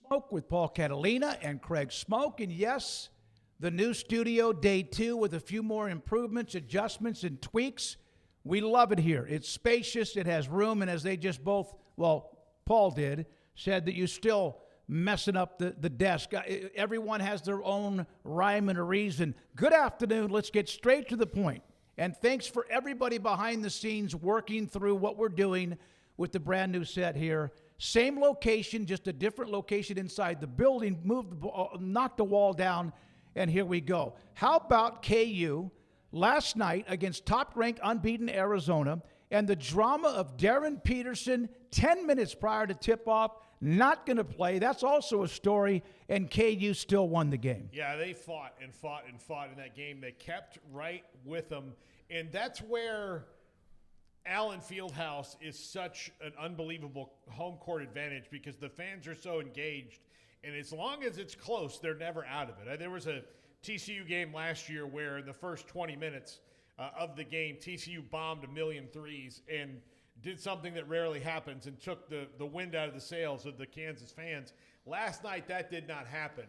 Smoak with Paul Catalina and Craig Smoak. And yes, the new studio, day 2, with a few more improvements, adjustments, and tweaks. We love it here. It's spacious. It has room. And as they just both, well, Paul did, said that you still messing up the desk. Everyone has their own rhyme and a reason. Good afternoon. Let's get straight to the point. And thanks for everybody behind the scenes working through what we're doing with the brand new set here. Same location, just a different location inside the building. Knocked the wall down, and here we go. How about KU last night against top-ranked unbeaten Arizona, and the drama of Darren Peterson 10 minutes prior to tip-off, not going to play. That's also a story, and KU still won the game. Yeah, they fought and fought and fought in that game. They kept right with them, and that's where Allen Fieldhouse is such an unbelievable home court advantage because the fans are so engaged, and as long as it's close, they're never out of it. There was a TCU game last year where in the first 20 minutes of the game, TCU bombed a million threes and did something that rarely happens and took the wind out of the sails of the Kansas fans. Last night, that did not happen.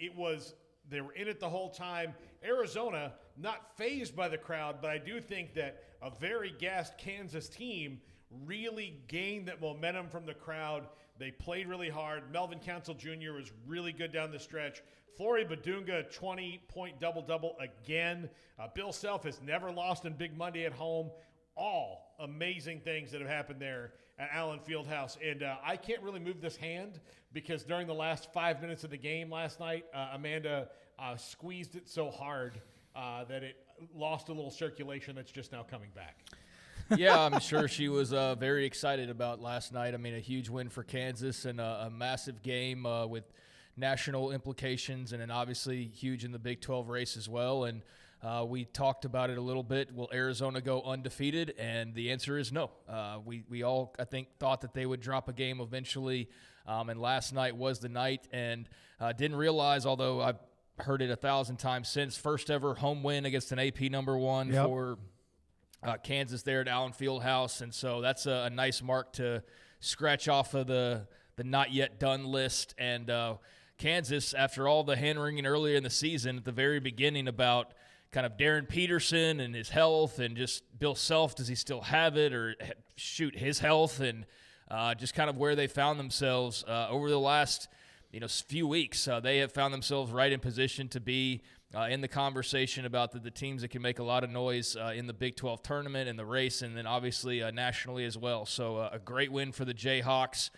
They were in it the whole time. Arizona, not fazed by the crowd, but I do think that a very gassed Kansas team really gained that momentum from the crowd. They played really hard. Melvin Council Jr. was really good down the stretch. Flory Badunga, 20-point double-double again. Bill Self has never lost in Big Monday at home. All amazing things that have happened there at Allen Fieldhouse. And I can't really move this hand because during the last 5 minutes of the game last night, Amanda squeezed it so hard that it lost a little circulation that's just now coming back. Yeah, I'm sure she was very excited about last night. I mean, a huge win for Kansas and a massive game with national implications, and then obviously huge in the Big 12 race as well. And we talked about it a little bit. Will Arizona go undefeated? And the answer is no. We all, I think, thought that they would drop a game eventually, and last night was the night. And didn't realize, although I've heard it 1,000 times since, first ever home win against an AP number 1 for Kansas there at Allen Fieldhouse. And so that's a nice mark to scratch off of the not yet done list. And Kansas, after all the hand-wringing earlier in the season at the very beginning about kind of Darren Peterson and his health and just Bill Self, does he still have it, or shoot, his health, and just kind of where they found themselves over the last few weeks. They have found themselves right in position to be in the conversation about the teams that can make a lot of noise in the Big 12 tournament and the race, and then obviously nationally as well. So a great win for the Jayhawks.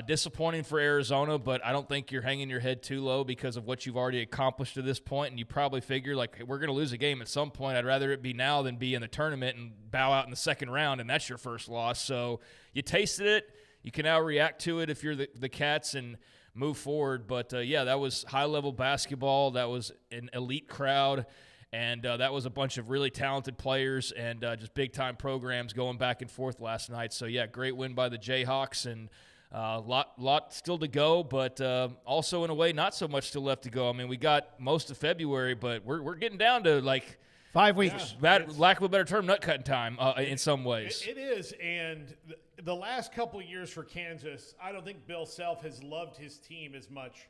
Disappointing for Arizona, but I don't think you're hanging your head too low because of what you've already accomplished to this point, and you probably figure, like, we're going to lose a game at some point. I'd rather it be now than be in the tournament and bow out in the second round, and that's your first loss. So you tasted it. You can now react to it if you're the Cats and move forward. But, yeah, that was high-level basketball. That was an elite crowd, and that was a bunch of really talented players and just big-time programs going back and forth last night. So, yeah, great win by the Jayhawks, and lot still to go, but also in a way not so much still left to go. I mean, we got most of February, but we're getting down to like 5 weeks. Lack of a better term, nut cutting time in some ways. It is, and the last couple of years for Kansas, I don't think Bill Self has loved his team as much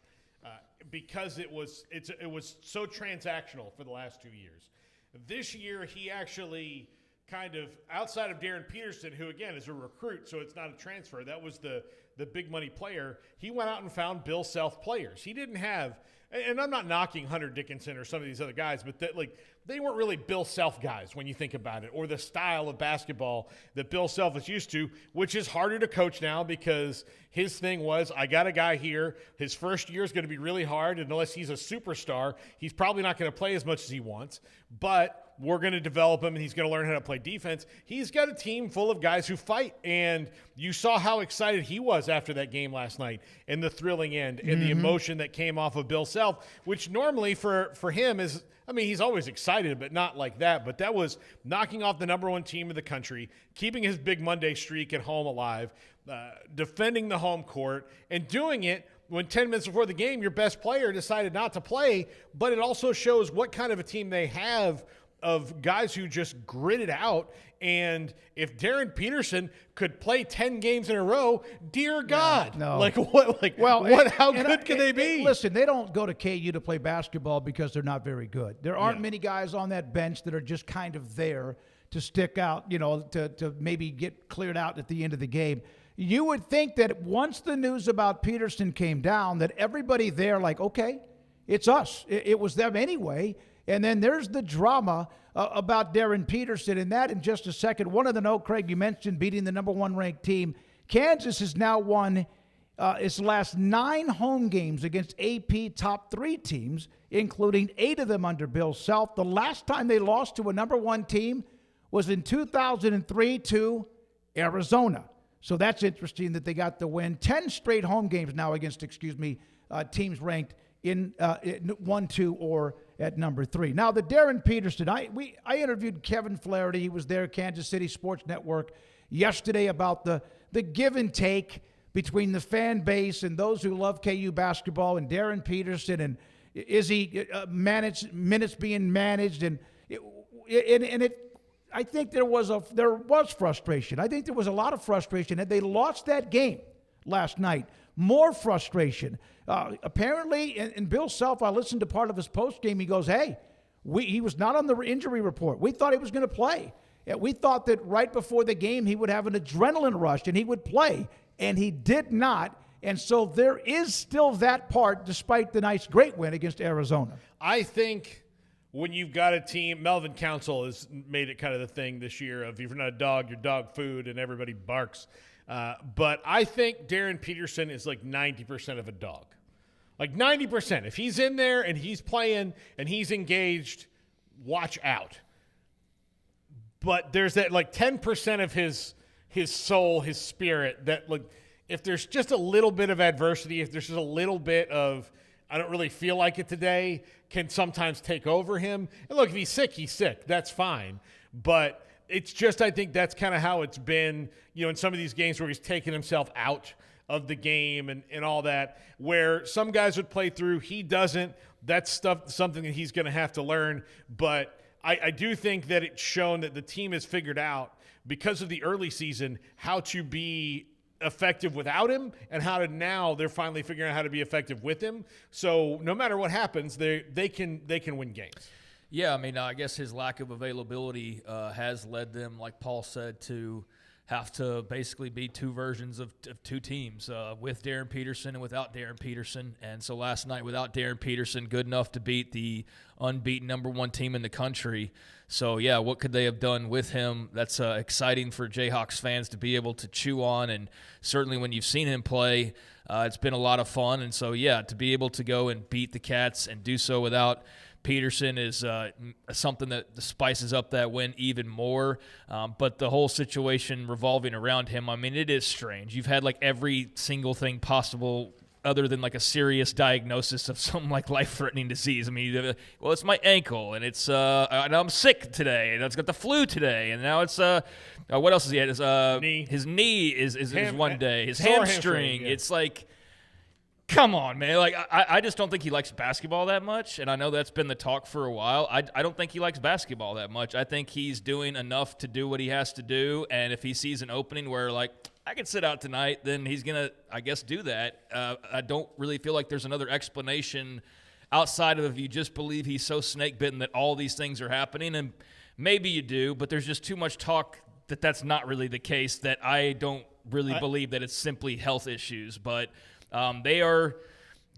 because it was so transactional for the last 2 years. This year, he actually kind of, outside of Darren Peterson, who again is a recruit, so it's not a transfer, that was the big money player, he went out and found Bill Self players. He didn't have, and I'm not knocking Hunter Dickinson or some of these other guys, but they weren't really Bill Self guys when you think about it, or the style of basketball that Bill Self is used to, which is harder to coach now because his thing was, I got a guy here, his first year is going to be really hard, and unless he's a superstar, he's probably not going to play as much as he wants, but we're going to develop him, and he's going to learn how to play defense. He's got a team full of guys who fight, and you saw how excited he was after that game last night and the thrilling end and the emotion that came off of Bill Self, which normally for him is, I mean, he's always excited, but not like that. But that was knocking off the number 1 team in the country, keeping his Big Monday streak at home alive, defending the home court, and doing it when 10 minutes before the game, your best player decided not to play. But it also shows what kind of a team they have of guys who just grit it out. And if Darren Peterson could play 10 games in a row, dear God, no. how good can they be? Listen, they don't go to KU to play basketball because they're not very good. There aren't many guys on that bench that are just kind of there to stick out, to maybe get cleared out at the end of the game. You would think that once the news about Peterson came down, that everybody there okay, it's us. It was them anyway. And then there's the drama about Darren Peterson, and that in just a second. One of the note, Craig, you mentioned beating the number 1 ranked team. Kansas has now won its last 9 home games against AP top 3 teams, including 8 of them under Bill Self. The last time they lost to a number 1 team was in 2003 to Arizona. So that's interesting that they got the win. 10 straight home games now against, teams ranked in 1, 2, or at number 3. Now, the Darren Peterson, I interviewed Kevin Flaherty. He was there, Kansas City Sports Network, yesterday about the give and take between the fan base and those who love KU basketball and Darren Peterson, and is he minutes being managed, I think there was frustration. I think there was a lot of frustration, and they lost that game last night. More frustration. Apparently, and Bill Self, I listened to part of his post game. He goes, "Hey, he was not on the injury report. We thought he was going to play. We thought that right before the game he would have an adrenaline rush and he would play, and he did not. And so there is still that part, despite the great win against Arizona." I think when you've got a team, Melvin Council has made it kind of the thing this year of if you're not a dog, you're dog food, and everybody barks. But I think Darren Peterson is 90% of a dog. 90%. If he's in there and he's playing and he's engaged, watch out. But there's that 10% of his soul, his spirit, that if there's just a little bit of adversity, if there's just a little bit of I don't really feel like it today, can sometimes take over him. And look, if he's sick, he's sick. That's fine. But it's just, I think that's kind of how it's been, in some of these games where he's taken himself out of the game and all that, where some guys would play through, he doesn't. That's something that he's going to have to learn. But I do think that it's shown that the team has figured out, because of the early season, how to be effective without him, and how to now they're finally figuring out how to be effective with him. So no matter what happens, they can win games. Yeah, I guess his lack of availability has led them, like Paul said, to have to basically be 2 versions of 2 teams, with Darren Peterson and without Darren Peterson. And so last night, without Darren Peterson, good enough to beat the unbeaten number 1 team in the country. So, yeah, what could they have done with him? That's exciting for Jayhawks fans to be able to chew on. And certainly when you've seen him play, it's been a lot of fun. And so, yeah, to be able to go and beat the Cats and do so without Peterson is something that spices up that win even more. But the whole situation revolving around him, it is strange. You've had every single thing possible other than a serious diagnosis of some life-threatening disease. Well, it's my ankle, and it's and I'm sick today, and I've got the flu today, and now it's what else is he had? His knee is one day. His hamstring. Yeah. It's come on, man. I just don't think he likes basketball that much, and I know that's been the talk for a while. I don't think he likes basketball that much. I think he's doing enough to do what he has to do, and if he sees an opening where, I can sit out tonight, then he's going to, I guess, do that. I don't really feel like there's another explanation outside of if you just believe he's so snake-bitten that all these things are happening, and maybe you do, but there's just too much talk that that's not really the case, that I don't really believe that it's simply health issues. But they are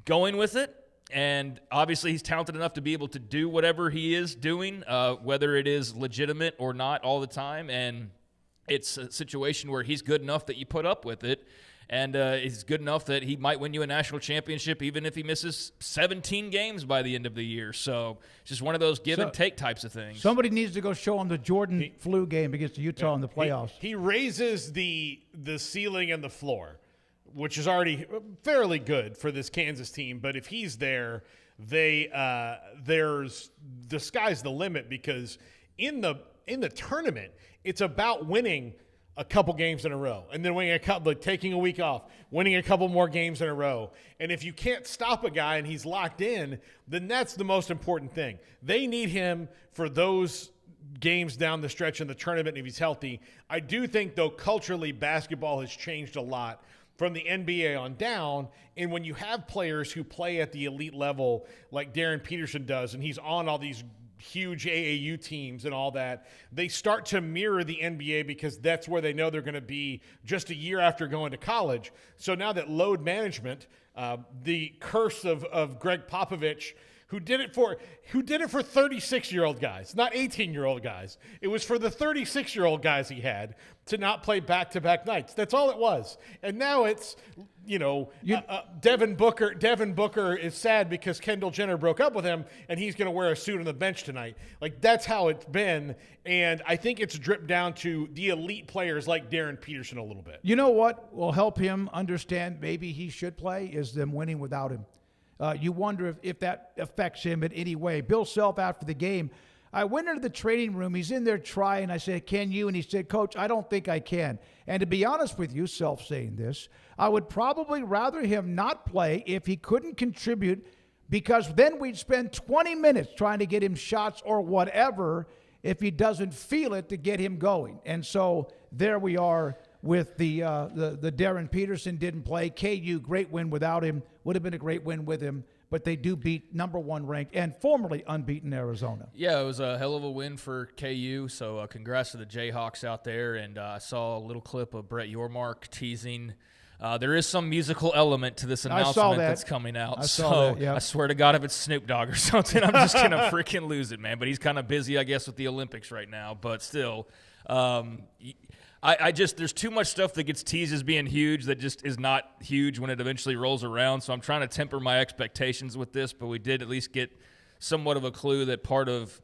going with it, and obviously he's talented enough to be able to do whatever he is doing, whether it is legitimate or not all the time, and it's a situation where he's good enough that you put up with it, and he's good enough that he might win you a national championship even if he misses 17 games by the end of the year. So it's just one of those give and take types of things. Somebody needs to go show him the Jordan flu game against Utah in the playoffs. He raises the ceiling and the floor, which is already fairly good for this Kansas team. But if he's there, there's the sky's the limit, because in the tournament, it's about winning a couple games in a row, and then winning taking a week off, winning a couple more games in a row. And if you can't stop a guy and he's locked in, then that's the most important thing. They need him for those games down the stretch in the tournament if he's healthy. I do think, though, culturally basketball has changed a lot from the NBA on down. And when you have players who play at the elite level like Darren Peterson does, and he's on all these huge AAU teams and all that, they start to mirror the NBA because that's where they know they're going to be just a year after going to college. So now that load management, the curse of Greg Popovich, who did it for 36-year-old guys, not 18-year-old guys. It was for the 36-year-old guys he had to not play back-to-back nights. That's all it was. And now it's, Devin Booker is sad because Kendall Jenner broke up with him, and he's going to wear a suit on the bench tonight. Like, that's how it's been. And I think it's dripped down to the elite players like Darren Peterson a little bit. You know what will help him understand maybe he should play is them winning without him. You wonder if that affects him in any way. Bill Self, after the game, I went into the training room. He's in there trying. I said, can you? And he said, Coach, I don't think I can. And to be honest with you, Self saying this, I would probably rather him not play if he couldn't contribute, because then we'd spend 20 minutes trying to get him shots or whatever if he doesn't feel it to get him going. And so there we are with the Darren Peterson didn't play. KU, great win without him. Would have been a great win with him, but they do beat number 1 ranked and formerly unbeaten Arizona. Yeah, it was a hell of a win for KU, so congrats to the Jayhawks out there. And I saw a little clip of Brett Yormark teasing. There is some musical element to this announcement that's coming out. I saw that, yeah. I swear to God, if it's Snoop Dogg or something, I'm just going to freaking lose it, man. But he's kind of busy, I guess, with the Olympics right now. But still, I just, there's too much stuff that gets teased as being huge that just is not huge when it eventually rolls around. So I'm trying to temper my expectations with this, but we did at least get somewhat of a clue that part of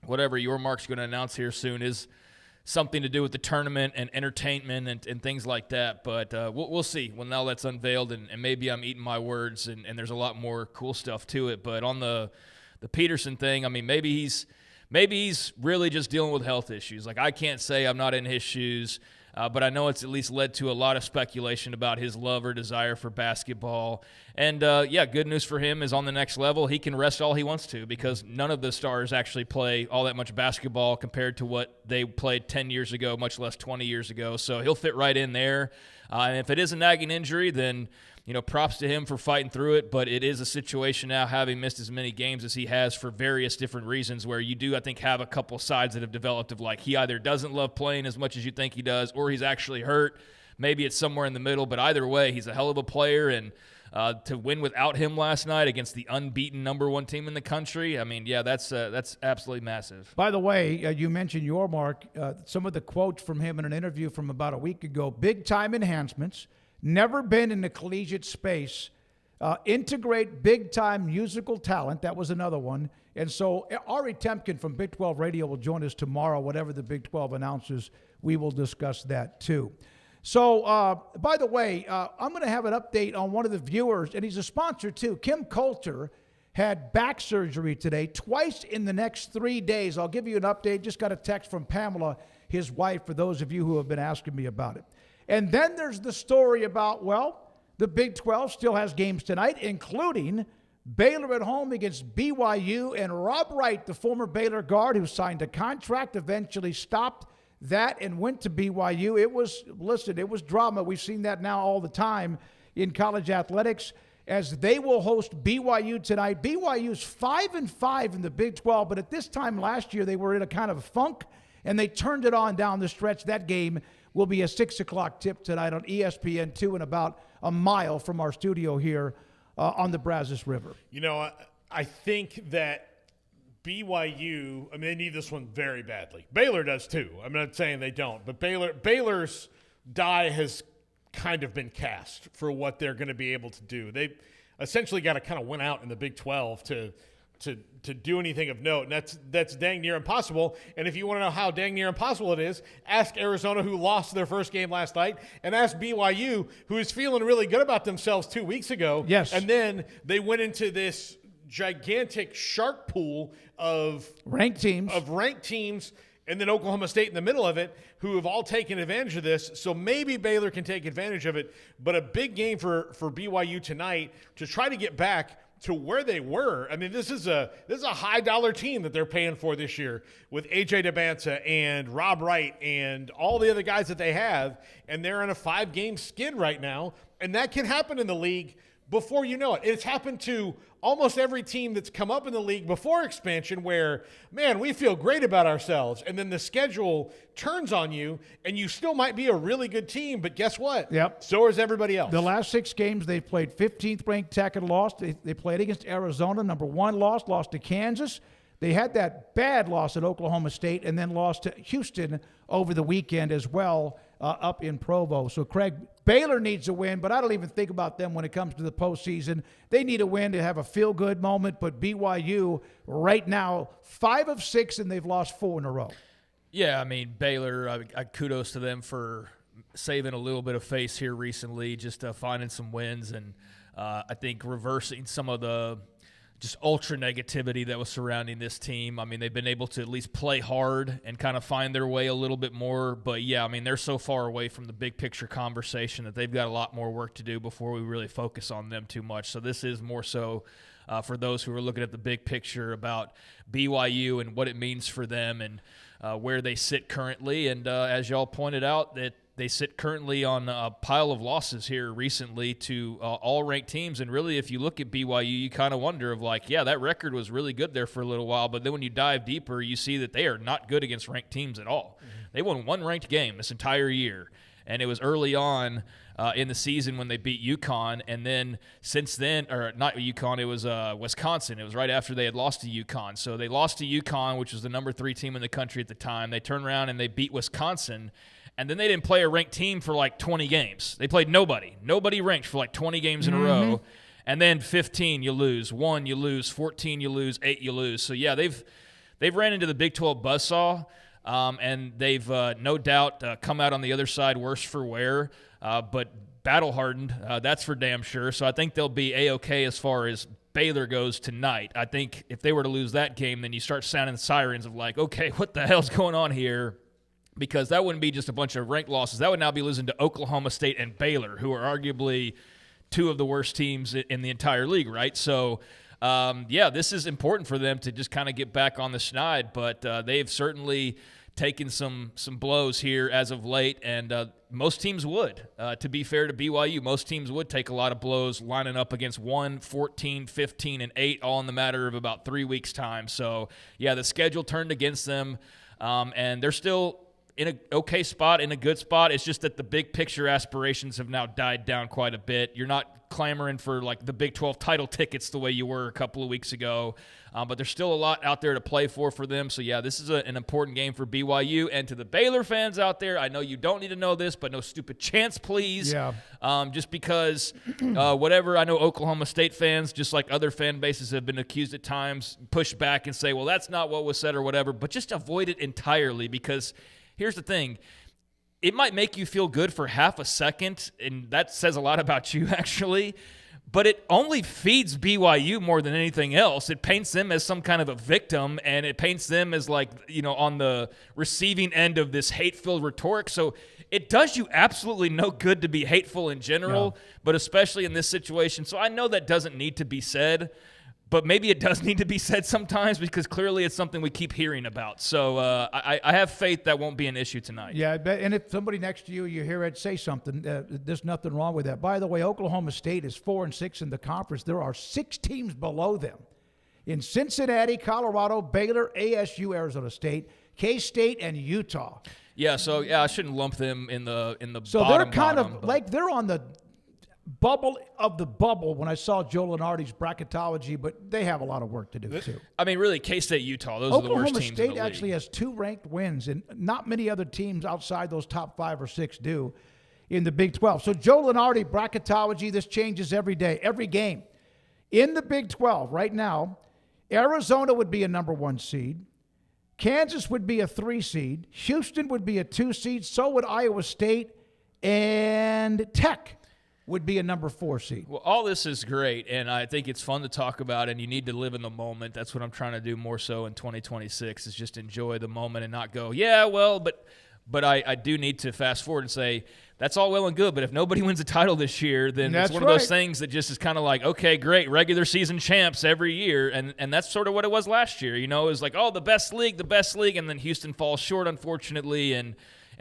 whatever Yormark's going to announce here soon is something to do with the tournament and entertainment and things like that. But we'll see when all that's unveiled, and maybe I'm eating my words and there's a lot more cool stuff to it. But on the Peterson thing, I mean, maybe he's really just dealing with health issues. Like, I can't say, I'm not in his shoes, but I know it's at least led to a lot of speculation about his love or desire for basketball. And, good news for him is on the next level, he can rest all he wants to, because none of the stars actually play all that much basketball compared to what they played 10 years ago, much less 20 years ago. So he'll fit right in there. And if it is a nagging injury, then props to him for fighting through it, but it is a situation now, having missed as many games as he has for various different reasons, where you do, I think, have a couple sides that have developed of, like, he either doesn't love playing as much as you think he does, or he's actually hurt. Maybe it's somewhere in the middle, but either way, he's a hell of a player, and to win without him last night against the unbeaten number 1 team in the country, I mean, yeah, that's absolutely massive. By the way, you mentioned Yormark. Some of the quotes from him in an interview from about a week ago: big-time enhancements, never been in the collegiate space, integrate big-time musical talent. That was another one. And so Ari Temkin from Big 12 Radio will join us tomorrow. Whatever the Big 12 announces, we will discuss that too. So, by the way, I'm going to have an update on one of the viewers, and he's a sponsor too. Kim Coulter had back surgery today, twice in the next 3 days. I'll give you an update. Just got a text from Pamela, his wife, for those of you who have been asking me about it. And then there's the story about, the Big 12 still has games tonight, including Baylor at home against BYU. And Rob Wright, the former Baylor guard who signed a contract, eventually stopped that and went to BYU. It was drama. We've seen that now all the time in college athletics, as they will host BYU tonight. BYU's 5-5 in the Big 12, but at this time last year they were in a kind of funk, and they turned it on down the stretch. That game will be a 6 o'clock tip tonight on ESPN2, and about a mile from our studio here on the Brazos River. I think that BYU, they need this one very badly. Baylor does too. I'm not saying they don't, but Baylor's die has kind of been cast for what they're going to be able to do. They essentially got to kind of win out in the Big 12 to do anything of note, and that's dang near impossible. And if you want to know how dang near impossible it is, ask Arizona, who lost their first game last night, and ask BYU, who is feeling really good about themselves 2 weeks ago. Yes. And then they went into this gigantic shark pool of ranked teams, and then Oklahoma State in the middle of it, who have all taken advantage of this. So maybe Baylor can take advantage of it, but a big game for BYU tonight to try to get back to where they were. I mean, this is a high dollar team that they're paying for this year with AJ DeBanza and Rob Wright and all the other guys that they have, and they're on a 5-game skid right now, and that can happen in the league before you know it. It's happened to almost every team that's come up in the league before expansion where, man, we feel great about ourselves, and then the schedule turns on you, and you still might be a really good team, but guess what? Yep. So is everybody else. The last 6 games, they've played 15th ranked Tech and lost. They played against Arizona, number 1 lost to Kansas. They had that bad loss at Oklahoma State and then lost to Houston over the weekend as well up in Provo. So, Craig, Baylor needs a win, but I don't even think about them when it comes to the postseason. They need a win to have a feel-good moment, but BYU right now, 5 of 6, and they've lost 4 in a row. Yeah, I mean, Baylor, I kudos to them for saving a little bit of face here recently, just finding some wins, and I think reversing some of the just ultra negativity that was surrounding this team. I mean, they've been able to at least play hard and kind of find their way a little bit more. But, yeah, I mean, they're so far away from the big picture conversation that they've got a lot more work to do before we really focus on them too much. So this is more so for those who are looking at the big picture about BYU and what it means for them and where they sit currently. And as y'all pointed out, that they sit currently on a pile of losses here recently to all ranked teams. And really, if you look at BYU, you kind of wonder of like, yeah, that record was really good there for a little while. But then when you dive deeper, you see that they are not good against ranked teams at all. Mm-hmm. They won 1 ranked game this entire year. And it was early on in the season when they beat UConn. And then since then, or not UConn, it was Wisconsin. It was right after they had lost to UConn. So they lost to UConn, which was the number 3 team in the country at the time. They turned around and they beat Wisconsin. And then they didn't play a ranked team for like 20 games. They played nobody ranked for like 20 games in a row. And then 15 you lose, 1 you lose, 14 you lose, 8 you lose. So yeah, they've ran into the Big 12 buzzsaw, and they've no doubt come out on the other side worse for wear, but battle hardened. That's for damn sure. So I think they'll be A-okay as far as Baylor goes tonight. I think if they were to lose that game, then you start sounding sirens of like, okay, what the hell's going on here? Because that wouldn't be just a bunch of ranked losses. That would now be losing to Oklahoma State and Baylor, who are arguably 2 of the worst teams in the entire league, right? So, yeah, this is important for them to just kind of get back on the schneid, but they've certainly taken some blows here as of late, and most teams would. To be fair to BYU, most teams would take a lot of blows lining up against 1, 14, 15, and 8 all in the matter of about 3 weeks' time. So, yeah, the schedule turned against them, and they're still in an okay spot, in a good spot. It's just that the big picture aspirations have now died down quite a bit. You're not clamoring for like the Big 12 title tickets the way you were a couple of weeks ago, but there's still a lot out there to play for them. So yeah, this is an important game for BYU. And to the Baylor fans out there, I know you don't need to know this, but no stupid chance, please. Yeah. Just because whatever, I know Oklahoma State fans, just like other fan bases have been accused at times, push back and say, well, that's not what was said or whatever, but just avoid it entirely, because here's the thing. It might make you feel good for half a second, and that says a lot about you, actually, but it only feeds BYU more than anything else. It paints them as some kind of a victim, and it paints them as like, you know, on the receiving end of this hate-filled rhetoric. So it does you absolutely no good to be hateful in general, but especially in this situation. So I know that doesn't need to be said, but maybe it does need to be said sometimes, because clearly it's something we keep hearing about. So I have faith that won't be an issue tonight. Yeah, and if somebody next to you hear Ed say something, there's nothing wrong with that. By the way, Oklahoma State is 4-6 in the conference. There are 6 teams below them in Cincinnati, Colorado, Baylor, ASU, Arizona State, K-State, and Utah. Yeah, so yeah, I shouldn't lump them in the so bottom. They're kind of like they're on the bubble of the bubble when I saw Joe Lenardi's bracketology, but they have a lot of work to do too. I mean, really, K-State, Utah, those are the worst teams in the league. Oklahoma State actually has 2 ranked wins, and not many other teams outside those top 5 or 6 do in the Big 12. So Joe Lenardi, bracketology, this changes every day, every game. In the Big 12 right now, Arizona would be a number 1 seed. Kansas would be a 3 seed. Houston would be a 2 seed. So would Iowa State, and Tech would be a number 4 seed. Well, all this is great, and I think it's fun to talk about, and you need to live in the moment. That's what I'm trying to do more so in 2026, is just enjoy the moment and not go, yeah, well, But I do need to fast forward and say that's all well and good, but if nobody wins a title this year, then That's it's one of those things that just is kind of like, okay, great, regular season champs every year, and that's sort of what it was last year. You know, it was like, oh, the best league, and then Houston falls short, unfortunately, and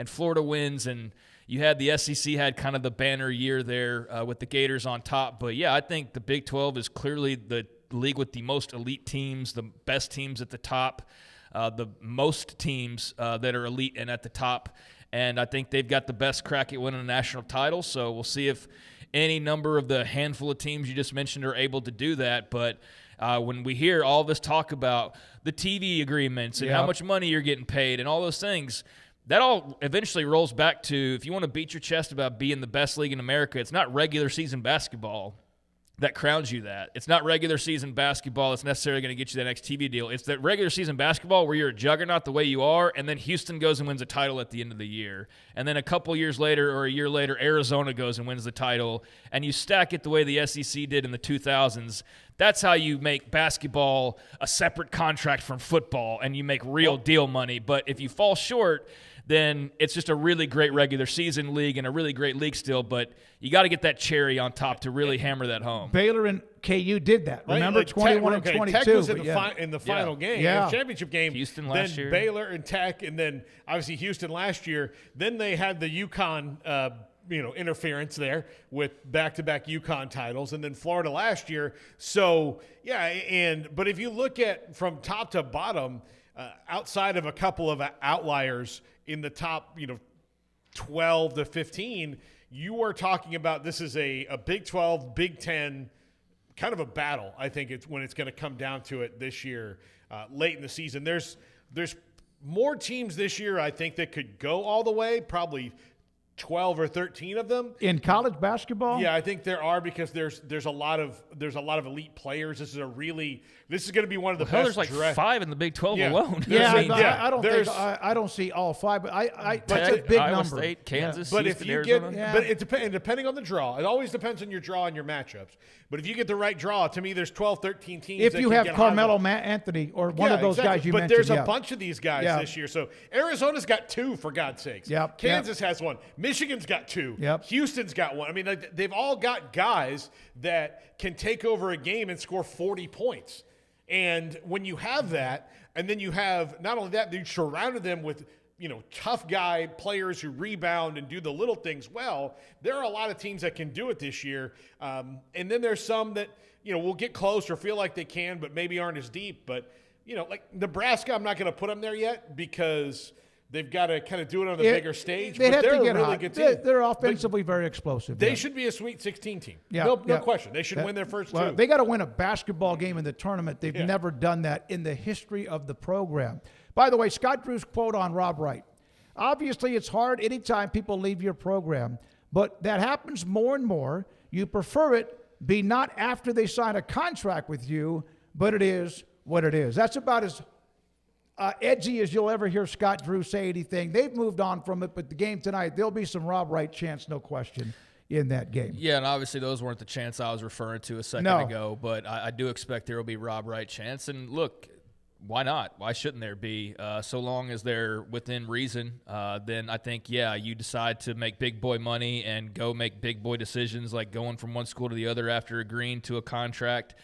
Florida wins, and you had the SEC had kind of the banner year there with the Gators on top. But, yeah, I think the Big 12 is clearly the league with the most elite teams, the best teams at the top, the most teams that are elite and at the top. And I think they've got the best crack at winning a national title. So we'll see if any number of the handful of teams you just mentioned are able to do that. But when we hear all this talk about the TV agreements and how much money you're getting paid and all those things, that all eventually rolls back to, if you want to beat your chest about being the best league in America, it's not regular season basketball that crowns you that. It's not regular season basketball that's necessarily going to get you that next TV deal. It's that regular season basketball where you're a juggernaut the way you are, and then Houston goes and wins a title at the end of the year. And then a couple years later or a year later, Arizona goes and wins the title, and you stack it the way the SEC did in the 2000s. That's how you make basketball a separate contract from football, and you make real deal money. But if you fall short, then it's just a really great regular season league and a really great league still, but you got to get that cherry on top to really hammer that home. Baylor and KU did that. Remember, Like 21 and 22. Tech was in the final game, Yeah. the championship game. Houston last year. Baylor and Tech, and then obviously Houston last year. Then they had the UConn interference with back-to-back UConn titles, and then Florida last year. So, but if you look at from top to bottom, outside of a couple of outliers in the top, 12 to 15, you are talking about this is a Big 12, Big 10 kind of a battle. I think it's when it's going to come down to it this year, late in the season. There's more teams this year, I think, that could go all the way, probably 12 or 13 of them in college basketball. Yeah, I think there are, because there's a lot of elite players. This is going to be one of the best. There's like 5 in the Big 12 alone. I don't see all 5, but that's a big Iowa number. State, Kansas, But Houston, if you Arizona. but it depending on the draw, it always depends on your draw and your matchups. But if you get the right draw, to me, there's 12, 13 teams. If that you can have get Carmelo Anthony or one of those guys you but mentioned. But there's a bunch of these guys this year. So Arizona's got 2, for God's sakes. Yep. Kansas has 1. Michigan's got 2. Yep. Houston's got 1. I mean, they've all got guys that can take over a game and score 40 points. And when you have that, and then you have not only that, you surrounded them with tough guy players who rebound and do the little things well. There are a lot of teams that can do it this year. And then there's some that, will get close or feel like they can, but maybe aren't as deep. But, like Nebraska, I'm not going to put them there yet because they've got to kind of do it on a bigger stage. They'd have they're to get a really hot. good team. They're offensively very explosive. They should be a Sweet 16 team. Yeah, No question. They should win their first 2. They got to win a basketball game in the tournament. They've never done that in the history of the program. By the way, Scott Drew's quote on Rob Wright. Obviously, it's hard anytime people leave your program, but that happens more and more. You prefer it be not after they sign a contract with you, but it is what it is. That's about as edgy as you'll ever hear Scott Drew say anything. They've moved on from it, but the game tonight, there'll be some Rob Wright chants, no question, in that game. Yeah, and obviously those weren't the chants I was referring to a second ago, but I do expect there will be Rob Wright chants. And look, why not? Why shouldn't there be? So long as they're within reason, then I think, you decide to make big boy money and go make big boy decisions like going from one school to the other after agreeing to a contract,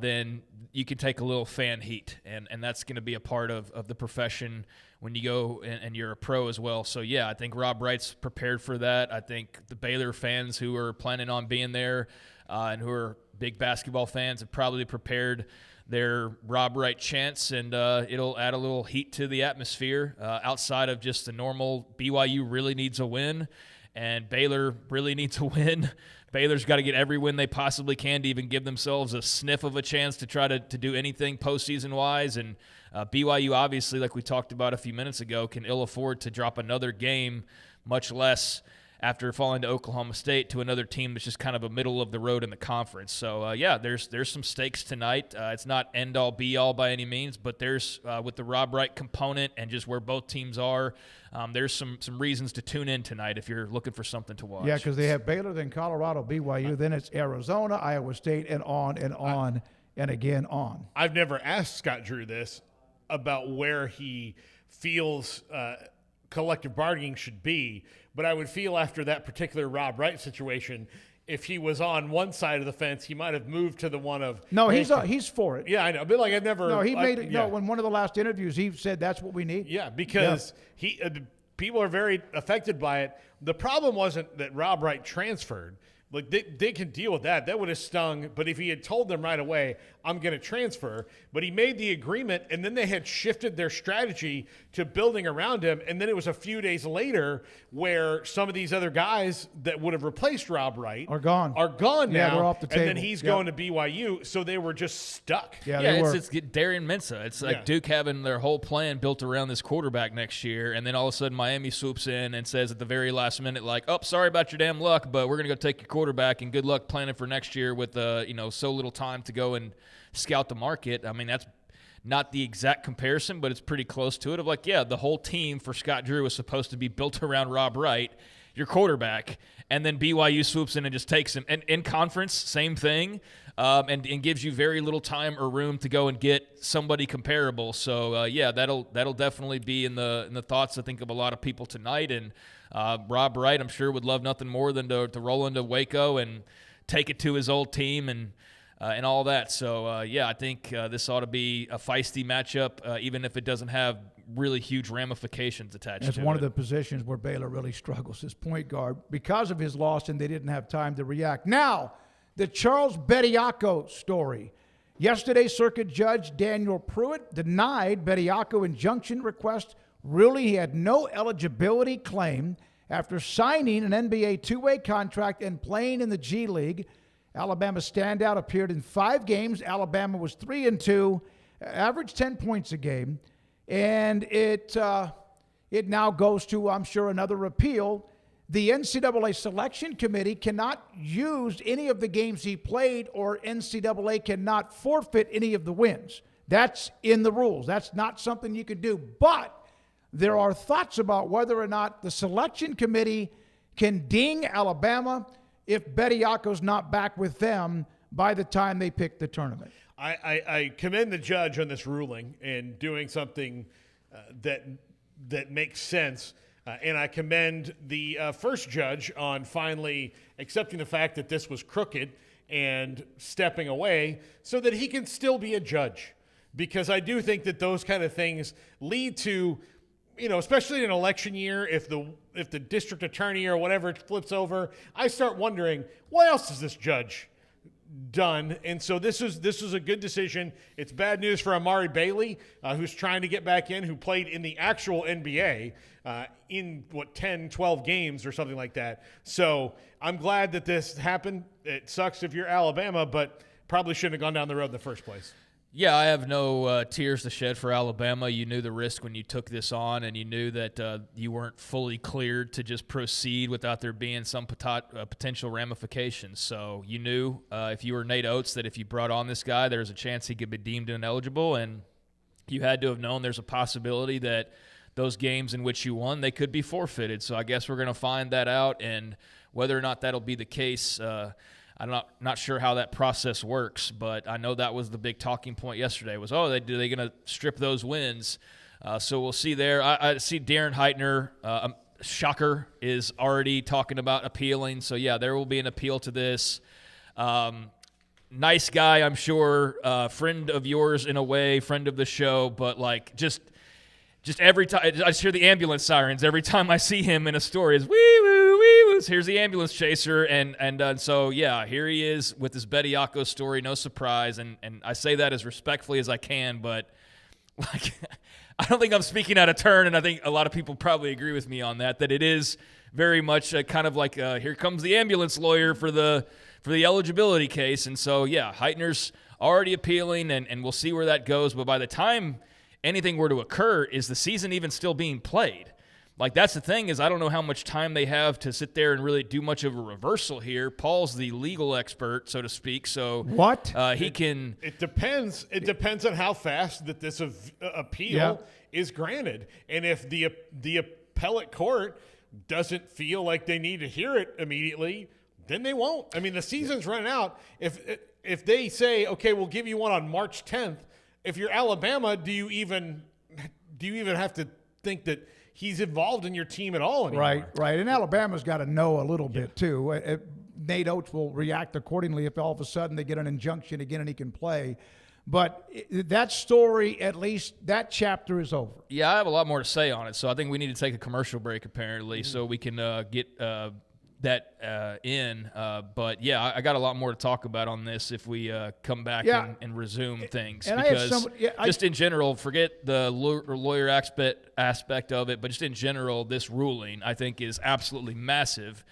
then you can take a little fan heat, and that's going to be a part of the profession when you go and you're a pro as well. So, I think Rob Wright's prepared for that. I think the Baylor fans who are planning on being there and who are big basketball fans have probably prepared their Rob Wright chants, and it'll add a little heat to the atmosphere outside of just the normal BYU really needs a win and Baylor really needs a win. Baylor's got to get every win they possibly can to even give themselves a sniff of a chance to try to do anything postseason-wise. And BYU, obviously, like we talked about a few minutes ago, can ill afford to drop another game, much less after falling to Oklahoma State, to another team that's just kind of a middle of the road in the conference. So, there's some stakes tonight. It's not end-all, be-all by any means, but there's, with the Rob Wright component and just where both teams are, there's some reasons to tune in tonight if you're looking for something to watch. Yeah, because they have Baylor, then Colorado, BYU, then it's Arizona, Iowa State, and on and on and again on. I've never asked Scott Drew this about where he feels collective bargaining should be. But I would feel after that particular Rob Wright situation, if he was on one side of the fence, he might have moved to the one of No, he's for it. yeah, I know, but like I've never. No, he like, made it. yeah. No, in one of the last interviews, he said that's what we need. Yeah, because people are very affected by it. The problem wasn't that Rob Wright transferred. Like they can deal with that. That would have stung. But if he had told them right away, I'm going to transfer, but he made the agreement, and then they had shifted their strategy to building around him. And then it was a few days later where some of these other guys that would have replaced Rob Wright Are gone now. Yeah, they're off the table. And then he's going to BYU, so they were just stuck. Yeah, Yeah, they were. it's Darian Mensah. It's like Duke having their whole plan built around this quarterback next year, and then all of a sudden Miami swoops in and says at the very last minute, like, "Oh, sorry about your damn luck, but we're gonna go take your quarterback, and good luck planning for next year with so little time to go and scout the market." I mean, that's not the exact comparison, but it's pretty close to it. Of like, yeah, the whole team for Scott Drew was supposed to be built around Rob Wright, your quarterback, and then BYU swoops in and just takes him. And in conference, same thing, and gives you very little time or room to go and get somebody comparable. So that'll definitely be in the thoughts, I think, of a lot of people tonight. And Rob Wright, I'm sure, would love nothing more than to roll into Waco and take it to his old team and all that. So I think this ought to be a feisty matchup, even if it doesn't have really huge ramifications attached That's to it. one of the positions where Baylor really struggles, is point guard, because of his loss, and they didn't have time to react. Now, the Charles Bediako story. Yesterday, Circuit Judge Daniel Pruitt denied Bediako injunction request, ruling he had no eligibility claim after signing an NBA two-way contract and playing in the G League. Alabama standout appeared in 5 games. Alabama was 3-2, averaged 10 points a game. And it now goes to, I'm sure, another appeal. The NCAA selection committee cannot use any of the games he played, or NCAA cannot forfeit any of the wins. That's in the rules. That's not something you can do. But there are thoughts about whether or not the selection committee can ding Alabama if Bediako's not back with them by the time they pick the tournament. I commend the judge on this ruling and doing something that makes sense. And I commend the first judge on finally accepting the fact that this was crooked and stepping away so that he can still be a judge. Because I do think that those kind of things lead to, especially in an election year, if the district attorney or whatever flips over, I start wondering, what else has this judge done? And so this is a good decision. It's bad news for Amari Bailey, who's trying to get back in, who played in the actual NBA in 10, 12 games or something like that. So I'm glad that this happened. It sucks if you're Alabama, but probably shouldn't have gone down the road in the first place. Yeah, I have no tears to shed for Alabama. You knew the risk when you took this on, and you knew that you weren't fully cleared to just proceed without there being some potential ramifications. So you knew if you were Nate Oates that if you brought on this guy, there's a chance he could be deemed ineligible, and you had to have known there's a possibility that those games in which you won, they could be forfeited. So I guess we're going to find that out, and whether or not that'll be the case, I'm not sure how that process works, but I know that was the big talking point yesterday was, are they going to strip those wins? So we'll see there. I see Darren Heitner, shocker, is already talking about appealing. So, yeah, there will be an appeal to this. Nice guy, I'm sure, friend of yours in a way, friend of the show, but like just every time I just hear the ambulance sirens every time I see him in a story. Is wee woo wee woo. Here's the ambulance chaser, and so yeah, here he is with this Bediako story. No surprise, and I say that as respectfully as I can, but like I don't think I'm speaking out of turn, and I think a lot of people probably agree with me on that. That it is very much kind of like here comes the ambulance lawyer for the eligibility case, and so yeah, Heitner's already appealing, and we'll see where that goes. But by the time anything were to occur, is the season even still being played? Like, that's the thing, is I don't know how much time they have to sit there and really do much of a reversal here. Paul's the legal expert, so to speak, so what he can. It depends. It depends on how fast that this appeal is granted, and if the appellate court doesn't feel like they need to hear it immedately, then they won't. I mean, the season's running out. If they say, okay, we'll give you one on March 10th. If you're Alabama, do you even have to think that he's involved in your team at all anymore. Right. And Alabama's got to know a little bit, too. Nate Oates will react accordingly if all of a sudden they get an injunction again and he can play. But that story, at least that chapter is over. Yeah, I have a lot more to say on it, so I think we need to take a commercial break, apparently, so we can get that in. But, yeah, I got a lot more to talk about on this if we come back and resume things. And because just in general, forget the lawyer aspect of it, but just in general, this ruling, I think, is absolutely massive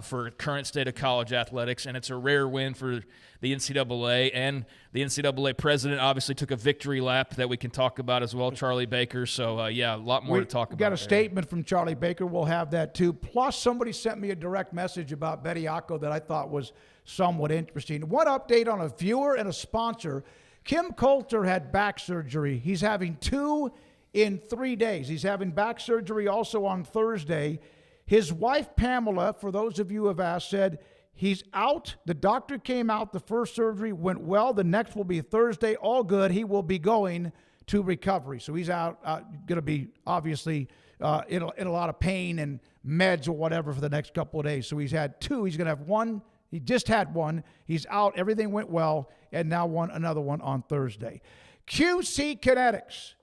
for current state of college athletics, and it's a rare win for the NCAA. And the NCAA president obviously took a victory lap that we can talk about as well, Charlie Baker. So, a lot more to talk about. We got a statement from Charlie Baker. We'll have that, too. Plus, somebody sent me a direct message about Bediako that I thought was somewhat interesting. One update on a viewer and a sponsor. Kim Coulter had back surgery. He's having 2 in 3 days. He's having back surgery also on Thursday. His wife, Pamela, for those of you who have asked, said he's out. The doctor came out. The first surgery went well. The next will be Thursday. All good. He will be going to recovery. So he's out, going to be obviously in a lot of pain and meds or whatever for the next couple of days. So he's had 2. He's going to have 1. He just had 1. He's out. Everything went well. And now another one on Thursday. QC Kinetics.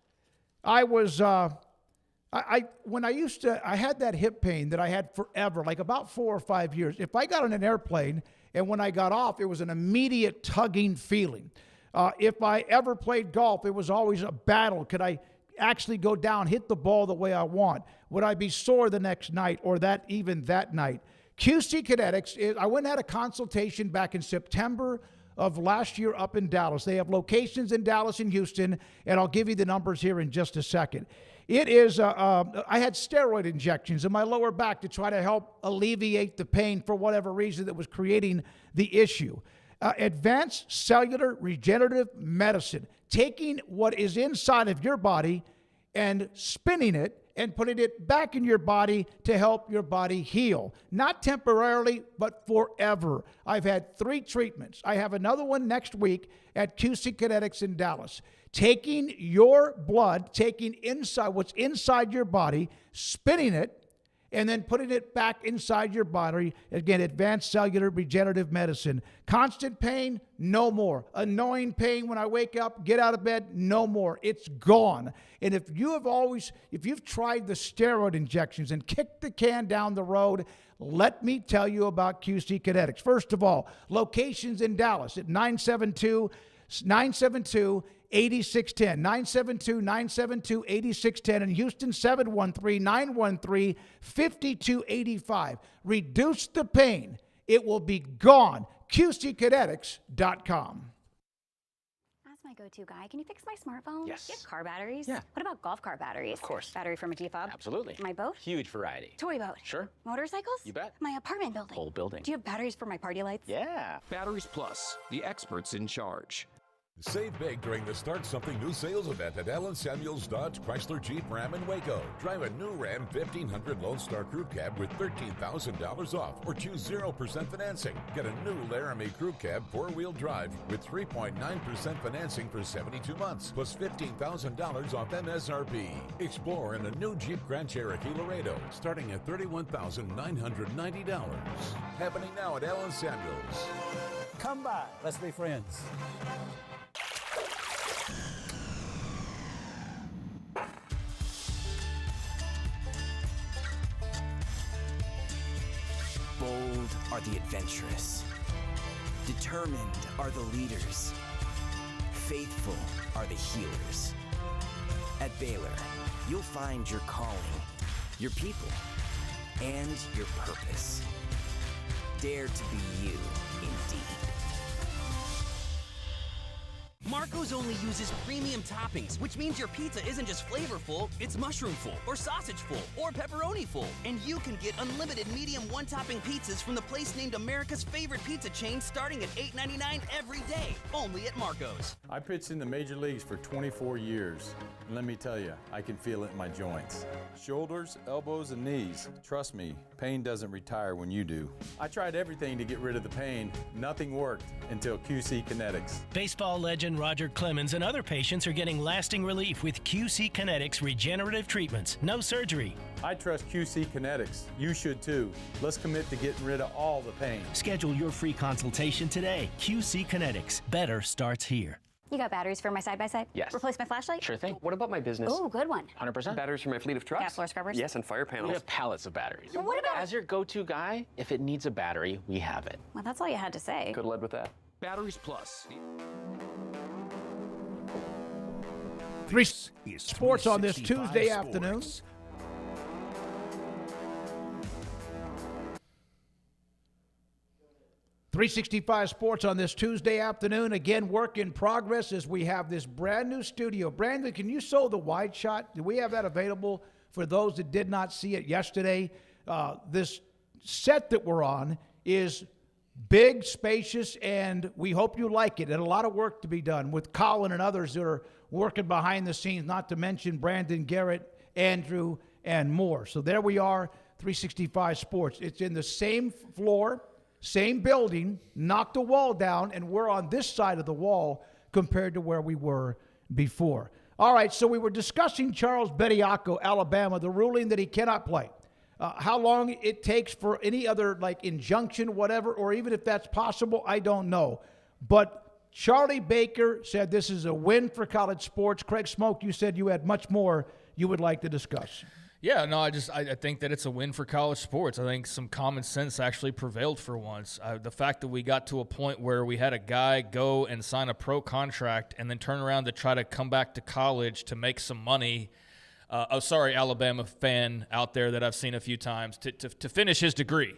I was... I had that hip pain that I had forever, like about 4 or 5 years. If I got on an airplane and when I got off, it was an immediate tugging feeling. If I ever played golf, it was always a battle. Could I actually go down, hit the ball the way I want? Would I be sore the next night or even that night? QC Kinetics, I went and had a consultation back in September of last year up in Dallas. They have locations in Dallas and Houston, and I'll give you the numbers here in just a second. It is, I had steroid injections in my lower back to try to help alleviate the pain for whatever reason that was creating the issue. Advanced cellular regenerative medicine, taking what is inside of your body and spinning it and putting it back in your body to help your body heal. Not temporarily, but forever. I've had 3 treatments. I have another one next week at QC Kinetics in Dallas. Taking your blood, taking what's inside your body, spinning it, and then putting it back inside your body. Again, advanced cellular regenerative medicine. Constant pain, no more. Annoying pain when I wake up, get out of bed, no more. It's gone. And if you've tried the steroid injections and kicked the can down the road, let me tell you about QC Kinetics. First of all, locations in Dallas at 972-8610, 972-8610, and Houston 713-913-5285. Reduce the pain. It will be gone. QCkinetics.com. As my go-to guy, can you fix my smartphone? Yes. Do you have car batteries? Yeah. What about golf cart batteries? Of course. Battery from a G-Fob? Absolutely. My boat? Huge variety. Toy boat? Sure. Motorcycles? You bet. My apartment building? Whole building. Do you have batteries for my party lights? Yeah. Batteries Plus, the experts in charge. Save big during the Start Something New sales event at Allen Samuels Dodge Chrysler Jeep Ram in Waco. Drive a new Ram 1500 Lone Star Crew Cab with $13,000 off or choose 0% financing. Get a new Laramie Crew Cab 4-wheel drive with 3.9% financing for 72 months plus $15,000 off MSRP. Explore in a new Jeep Grand Cherokee Laredo starting at $31,990. Happening now at Allen Samuels. Come by. Let's be friends. Bold are the adventurous. Determined are the leaders. Faithful are the healers. At Baylor, you'll find your calling, your people, and your purpose. Dare to be you, indeed. Marco's only uses premium toppings, which means your pizza isn't just flavorful, it's mushroom-full, or sausage-full, or pepperoni-full. And you can get unlimited medium one-topping pizzas from the place named America's favorite pizza chain starting at $8.99 every day, only at Marco's. I pitched in the major leagues for 24 years, and let me tell you, I can feel it in my joints. Shoulders, elbows, and knees. Trust me, pain doesn't retire when you do. I tried everything to get rid of the pain. Nothing worked until QC Kinetics. Baseball legend Roger Clemens and other patients are getting lasting relief with QC Kinetics regenerative treatments. No surgery. I trust QC Kinetics. You should too. Let's commit to getting rid of all the pain. Schedule your free consultation today. QC Kinetics. Better starts here. You got batteries for my side-by-side? Yes. Replace my flashlight? Sure thing. What about my business? Oh, good one. 100%. Batteries for my fleet of trucks? Got floor scrubbers? Yes, and fire panels. We have pallets of batteries. Well, what about... As your go-to guy, if it needs a battery, we have it. Well, that's all you had to say. Could have led with that. Batteries Plus. 3 sports on this Tuesday afternoon. .365 Sports on this Tuesday afternoon. Again, work in progress as we have this brand new studio. Brandon, can you show the wide shot? Do we have that available for those that did not see it yesterday? This set that we're on is big, spacious, and we hope you like it. And a lot of work to be done with Colin and others that are working behind the scenes, not to mention Brandon, Garrett, Andrew, and more. So there we are, 365 Sports. It's in the same floor, same building, knocked the wall down, and we're on this side of the wall compared to where we were before. All right, so we were discussing Charles Bediako, Alabama, the ruling that he cannot play. How long it takes for any other, like, injunction, whatever, or even if that's possible, I don't know. But Charlie Baker said this is a win for college sports. Craig Smoak, you said you had much more you would like to discuss. Yeah, no, I think that it's a win for college sports. I think some common sense actually prevailed for once. The fact that we got to a point where we had a guy go and sign a pro contract and then turn around to try to come back to college to make some money. Alabama fan out there that I've seen a few times, to finish his degree,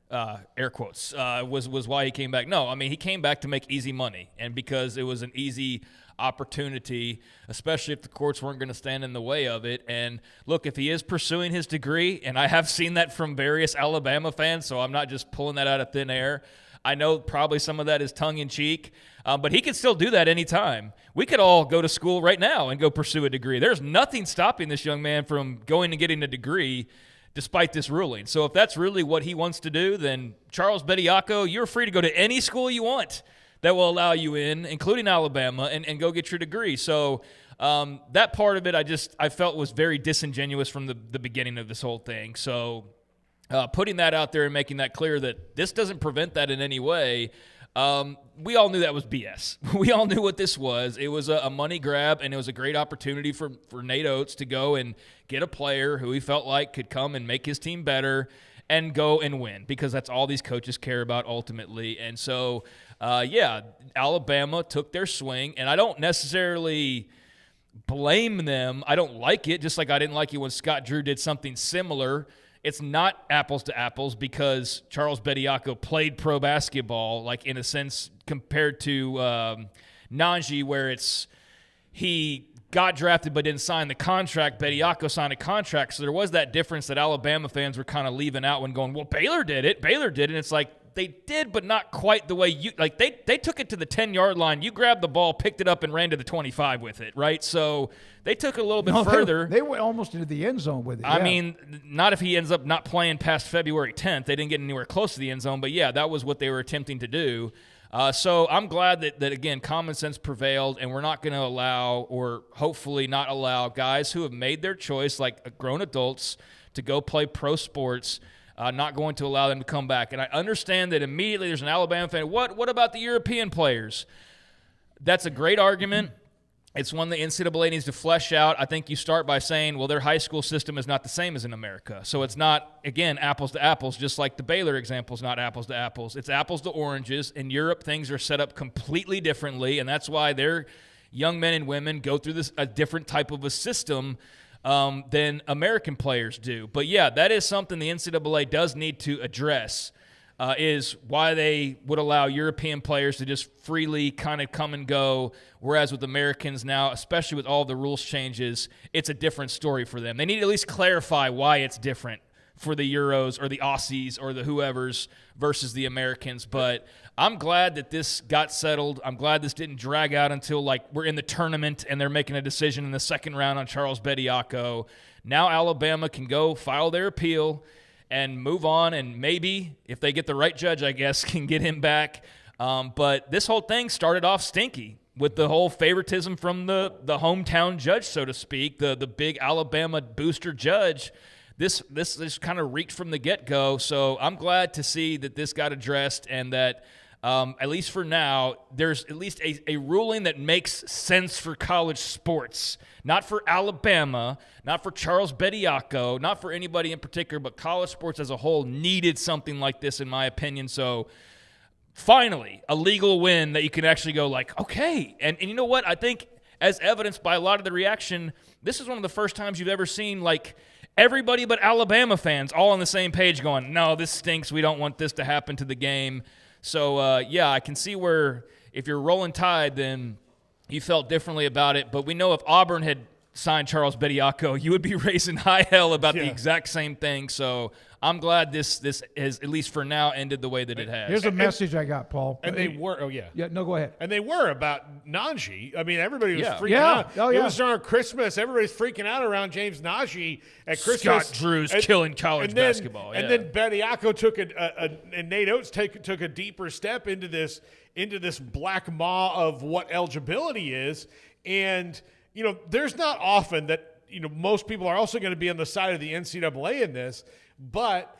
air quotes, was why he came back. No, I mean, he came back to make easy money, and because it was an easy opportunity, especially if the courts weren't going to stand in the way of it. And look, if he is pursuing his degree, and I have seen that from various Alabama fans, so I'm not just pulling that out of thin air. I know probably some of that is tongue-in-cheek, but he can still do that anytime. We could all go to school right now and go pursue a degree. There's nothing stopping this young man from going and getting a degree despite this ruling. So if that's really what he wants to do, then Charles Bediako, you're free to go to any school you want that will allow you in, including Alabama, and go get your degree. So that part of it I felt was very disingenuous from the beginning of this whole thing. So putting that out there and making that clear that this doesn't prevent that in any way, we all knew that was BS. We all knew what this was. It was a money grab, and it was a great opportunity for Nate Oates to go and get a player who he felt like could come and make his team better and go and win, because that's all these coaches care about ultimately. And so, Alabama took their swing, and I don't necessarily blame them. I don't like it, just like I didn't like it when Scott Drew did something similar. It's not apples to apples because Charles Bediako played pro basketball, like in a sense compared to Najee, where he got drafted but didn't sign the contract. Bediako signed a contract, so there was that difference that Alabama fans were kind of leaving out when going, well, Baylor did it. And it's like, they did, but not quite the way you – like they took it to the 10-yard line. You grabbed the ball, picked it up, and ran to the 25 with it, right? So they took it a little bit further. They went almost into the end zone with it. I mean, not if he ends up not playing past February 10th. They didn't get anywhere close to the end zone. But, yeah, that was what they were attempting to do. So I'm glad that, again, common sense prevailed, and we're not going to allow, or hopefully not allow, guys who have made their choice, like grown adults, to go play pro sports, not going to allow them to come back. And I understand that immediately there's an Alabama fan. What about the European players? That's a great argument. It's one the NCAA needs to flesh out. I think you start by saying, well, their high school system is not the same as in America. So it's not, again, apples to apples, just like the Baylor example is not apples to apples. It's apples to oranges. In Europe, things are set up completely differently, and that's why their young men and women go through a different type of a system than American players do. But, yeah, that is something the NCAA does need to address, is why they would allow European players to just freely kind of come and go, whereas with Americans now, especially with all the rules changes, it's a different story for them. They need to at least clarify why it's different for the Euros or the Aussies or the whoever's versus the Americans. But I'm glad that this got settled. I'm glad this didn't drag out until, like, we're in the tournament and they're making a decision in the second round on Charles Bediako. Now Alabama can go file their appeal and move on, and maybe, if they get the right judge, I guess, can get him back. But this whole thing started off stinky. with the whole favoritism from the hometown judge, so to speak, the big Alabama booster judge. This kind of reeked from the get-go. So I'm glad to see that this got addressed and that at least for now, there's at least a ruling that makes sense for college sports. Not for Alabama, not for Charles Bediako, not for anybody in particular, but college sports as a whole needed something like this, in my opinion. So finally, a legal win that you can actually go like, okay. And you know what? I think as evidenced by a lot of the reaction, this is one of the first times you've ever seen like everybody but Alabama fans all on the same page going, no, this stinks. We don't want this to happen to the game. So, yeah, I can see where if you're rolling Tide, then you felt differently about it. But we know if Auburn had signed Charles Bediako, you would be raising high hell about the exact same thing. So I'm glad this has, at least for now, ended the way that it has. Here's a message I got, Paul. And they were, Yeah, no, go ahead. And they were about Najee. I mean, everybody was freaking out. Oh, yeah. It was around Christmas. Everybody's freaking out around James Najee at Christmas. Scott Drew's killing college basketball. And then Bediako took and Nate Oates took a deeper step into this black maw of what eligibility is. And, you know, there's not often that, you know, most people are also going to be on the side of the NCAA in this, but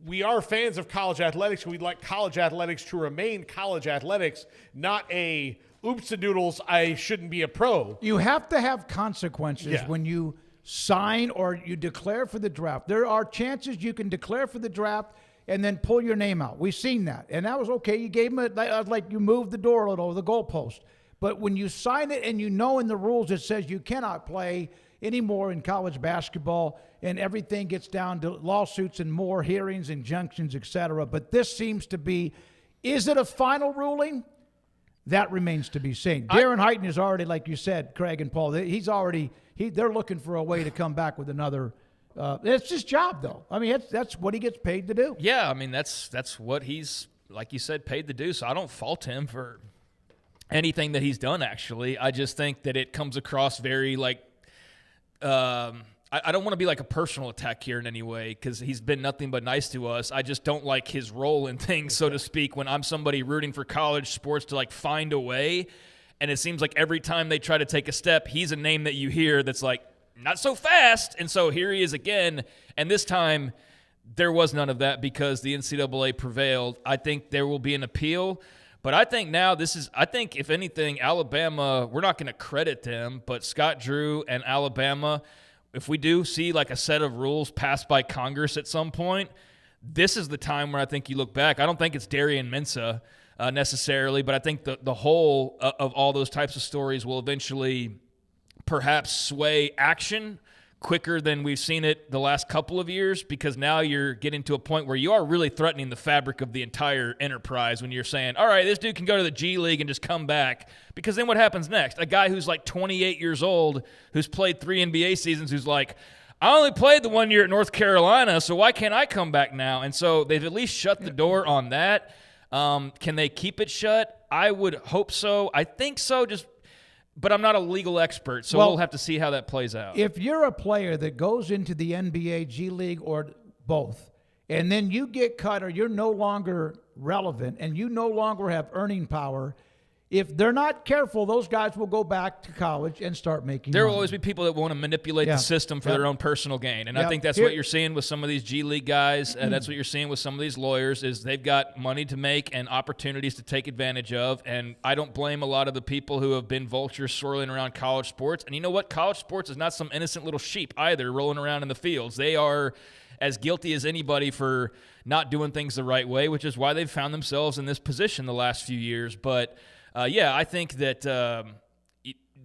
we are fans of college athletics. We'd like college athletics to remain college athletics, not a oops-a-doodles, I shouldn't be a pro. You have to have consequences when you sign or you declare for the draft. There are chances you can declare for the draft and then pull your name out. We've seen that. And that was okay. You gave him like you moved the door a little, the goalpost. But when you sign it and you know in the rules it says you cannot play anymore in college basketball and everything gets down to lawsuits and more hearings, injunctions, etc. But this seems to be, is it a final ruling? That remains to be seen. Darren Heighton is already, like you said, Craig and Paul, they're looking for a way to come back with another. It's his job, though. I mean, that's what he gets paid to do. Yeah, I mean, that's what he's, like you said, paid to do. So I don't fault him for anything that he's done, actually. I just think that it comes across very, like, I don't want to be like a personal attack here in any way because he's been nothing but nice to us. I just don't like his role in things, so to speak, when I'm somebody rooting for college sports to, like, find a way. And it seems like every time they try to take a step, he's a name that you hear that's like, not so fast. And so here he is again. And this time there was none of that because the NCAA prevailed. I think there will be an appeal. But I think now I think if anything, Alabama, we're not going to credit them, but Scott Drew and Alabama, if we do see like a set of rules passed by Congress at some point, this is the time where I think you look back. I don't think it's Darian Mensah necessarily, but I think the whole of all those types of stories will eventually perhaps sway action quicker than we've seen it the last couple of years, because now you're getting to a point where you are really threatening the fabric of the entire enterprise when you're saying, all right, this dude can go to the G League and just come back. Because then what happens next? A guy who's like 28 years old, who's played 3 NBA seasons, who's like, I only played the 1 year at North Carolina, so why can't I come back now? And so they've at least shut the door on that. Can they keep it shut? I would hope so. I think so, but I'm not a legal expert, so we'll have to see how that plays out. If you're a player that goes into the NBA, G League, or both, and then you get cut or you're no longer relevant and you no longer have earning power, if they're not careful, those guys will go back to college and start making There money. will always be people that want to manipulate the system for their own personal gain. And I think that's what you're seeing with some of these G League guys, and that's what you're seeing with some of these lawyers, is they've got money to make and opportunities to take advantage of. And I don't blame a lot of the people who have been vultures swirling around college sports. And you know what? College sports is not some innocent little sheep either rolling around in the fields. They are as guilty as anybody for not doing things the right way, which is why they've found themselves in this position the last few years. But I think that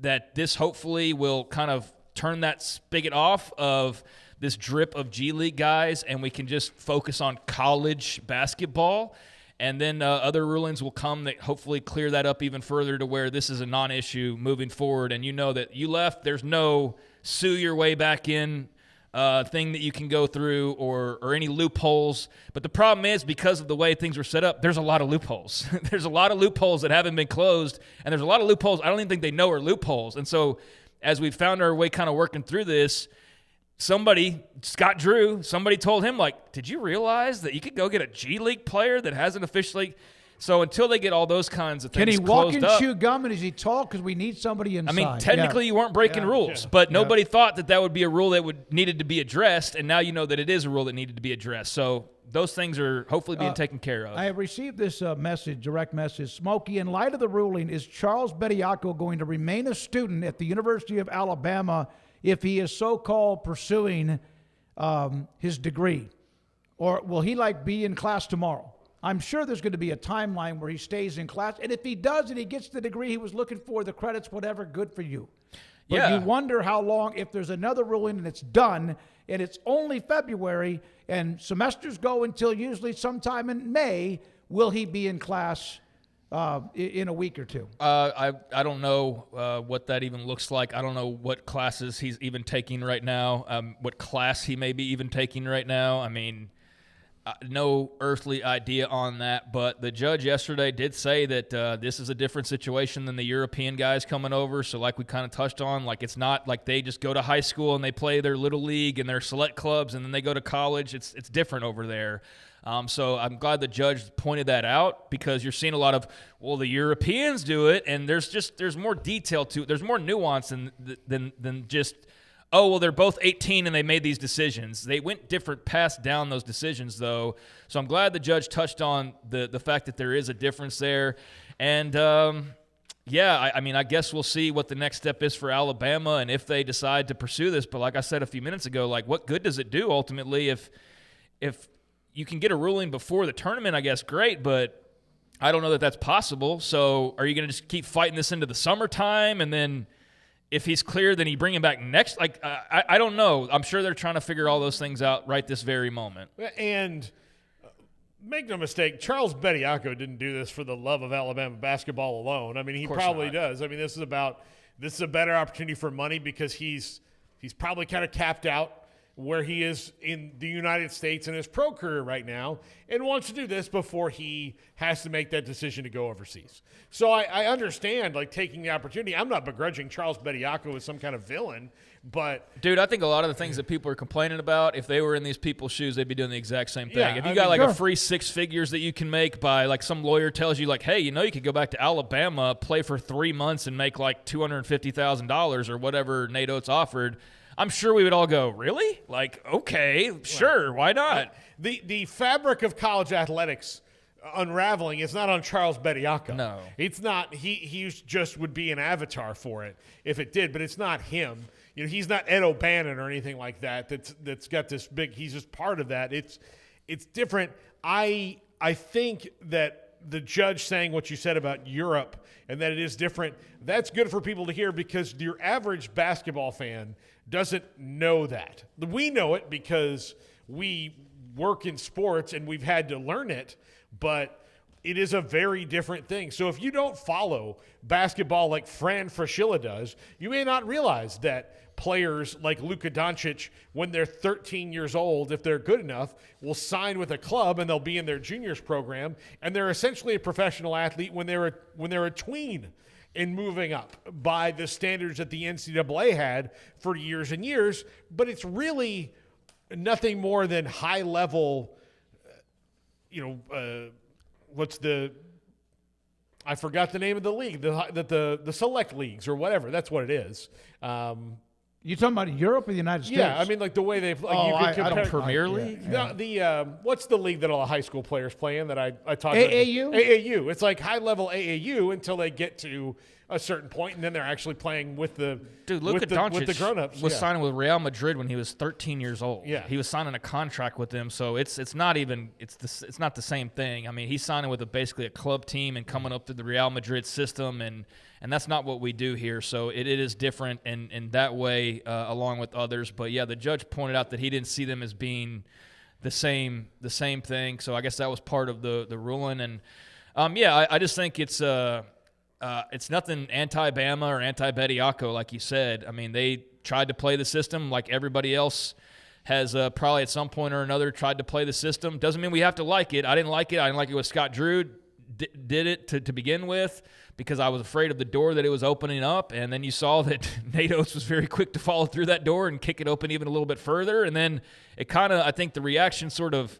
that this hopefully will kind of turn that spigot off of this drip of G League guys, and we can just focus on college basketball. And then other rulings will come that hopefully clear that up even further to where this is a non-issue moving forward. And you know that you left, there's no sue your way back in thing that you can go through or any loopholes. But the problem is, because of the way things were set up, there's a lot of loopholes. There's a lot of loopholes that haven't been closed, and there's a lot of loopholes I don't even think they know are loopholes. And so as we found our way kind of working through this, Scott Drew, somebody told him, like, did you realize that you could go get a G League player that hasn't officially – So until they get all those kinds of things Can he walk closed and up, chew gum, and is he tall? Because we need somebody inside. I mean, technically you weren't breaking rules, but nobody thought that would be a rule that needed to be addressed, and now you know that it is a rule that needed to be addressed. So those things are hopefully being taken care of. I have received this direct message. Smokey, in light of the ruling, is Charles Bediako going to remain a student at the University of Alabama if he is so-called pursuing his degree? Or will he be in class tomorrow? I'm sure there's going to be a timeline where he stays in class. And if he does and he gets the degree he was looking for, the credits, whatever, good for you. But you wonder how long, if there's another ruling and it's done, and it's only February, and semesters go until usually sometime in May, will he be in class in a week or two? I don't know what that even looks like. I don't know what classes he's even taking right now, what class he may be even taking right now. I mean, no earthly idea on that, but the judge yesterday did say that this is a different situation than the European guys coming over. So like we kind of touched on, it's not like they just go to high school and they play their little league and their select clubs and then they go to college. It's different over there. So I'm glad the judge pointed that out, because you're seeing a lot of, the Europeans do it, and there's more detail to it. There's more nuance than just, they're both 18 and they made these decisions. They went different paths down those decisions, though. So I'm glad the judge touched on the fact that there is a difference there. And, I mean, I guess we'll see what the next step is for Alabama and if they decide to pursue this. But like I said a few minutes ago, what good does it do ultimately if you can get a ruling before the tournament? I guess great, but I don't know that that's possible. So are you going to just keep fighting this into the summertime, and then if he's clear, then you bring him back next? I don't know. I'm sure they're trying to figure all those things out right this very moment. And make no mistake, Charles Bediako didn't do this for the love of Alabama basketball alone. I mean, he probably does. I mean, this is a better opportunity for money, because he's probably kind of capped out where he is in the United States in his pro career right now, and wants to do this before he has to make that decision to go overseas. So I understand taking the opportunity. I'm not begrudging Charles Bediako as some kind of villain, but dude, I think a lot of the things that people are complaining about, if they were in these people's shoes, they'd be doing the exact same thing. Yeah, if you got a free 6 figures that you can make by some lawyer tells you hey, you could go back to Alabama, play for 3 months and make $250,000 or whatever Nate Oates offered, I'm sure we would all go, really? Okay, sure, why not? The fabric of college athletics unraveling is not on Charles Bediako. No. It's not. He just would be an avatar for it if it did, but it's not him. He's not Ed O'Bannon or anything like that that's got this big – he's just part of that. It's different. I think that the judge saying what you said about Europe and that it is different, that's good for people to hear, because your average basketball fan doesn't know that. We know it because we work in sports and we've had to learn it, but it is a very different thing. So if you don't follow basketball like Fran Fraschilla does, you may not realize that players like Luka Doncic, when they're 13 years old, if they're good enough, will sign with a club and they'll be in their juniors program, and they're essentially a professional athlete when they're a tween, and moving up by the standards that the NCAA had for years and years. But it's really nothing more than high level, I forgot the name of the league, the select leagues or whatever. That's what it is. You talking about Europe or the United States? Yeah, I mean the way they've. I don't Premier League. Yeah. What's the league that all the high school players play in that I talked AAU? about? AAU. It's high level AAU until they get to a certain point, and then they're actually playing with the Luka Doncic with the grown-ups. Was signing with Real Madrid when he was 13 years old. Yeah, he was signing a contract with them, so it's not the same thing. I mean, he's signing with basically a club team and coming up through the Real Madrid system, and that's not what we do here. So it is different in that way, along with others. But yeah, the judge pointed out that he didn't see them as being the same thing. So I guess that was part of the ruling. And I just think it's nothing anti-Bama or anti-Bediako, like you said. I mean, they tried to play the system like everybody else has probably at some point or another tried to play the system. Doesn't mean we have to like it. I didn't like it. I didn't like it when Scott Drew did it to begin with, because I was afraid of the door that it was opening up. And then you saw that Nate Oates was very quick to follow through that door and kick it open even a little bit further. And then it I think the reaction sort of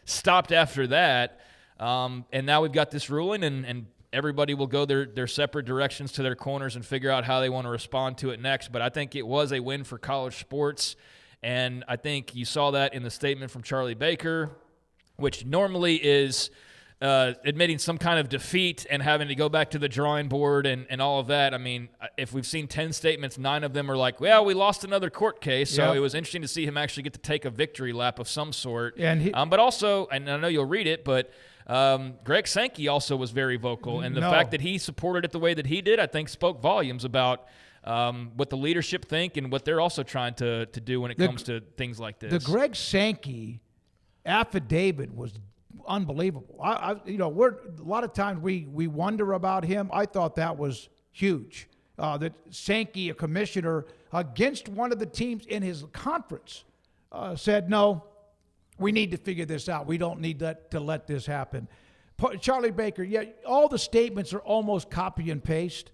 stopped after that. And now we've got this ruling, and everybody will go their separate directions to their corners and figure out how they want to respond to it next. But I think it was a win for college sports, and I think you saw that in the statement from Charlie Baker, which normally is admitting some kind of defeat and having to go back to the drawing board and all of that. I mean, if we've seen 10 statements, 9 of them are like, well, we lost another court case. So it was interesting to see him actually get to take a victory lap of some sort. And but also, and I know you'll read it, but Greg Sankey also was very vocal. And the fact that he supported it the way that he did, I think spoke volumes about what the leadership think and what they're also trying to do when it comes to things like this. The Greg Sankey affidavit was unbelievable. We're a lot of times we wonder about him. I thought that was huge. That Sankey, a commissioner against one of the teams in his conference, said, no, we need to figure this out. We don't need to let this happen. Charlie Baker, all the statements are almost copy and paste.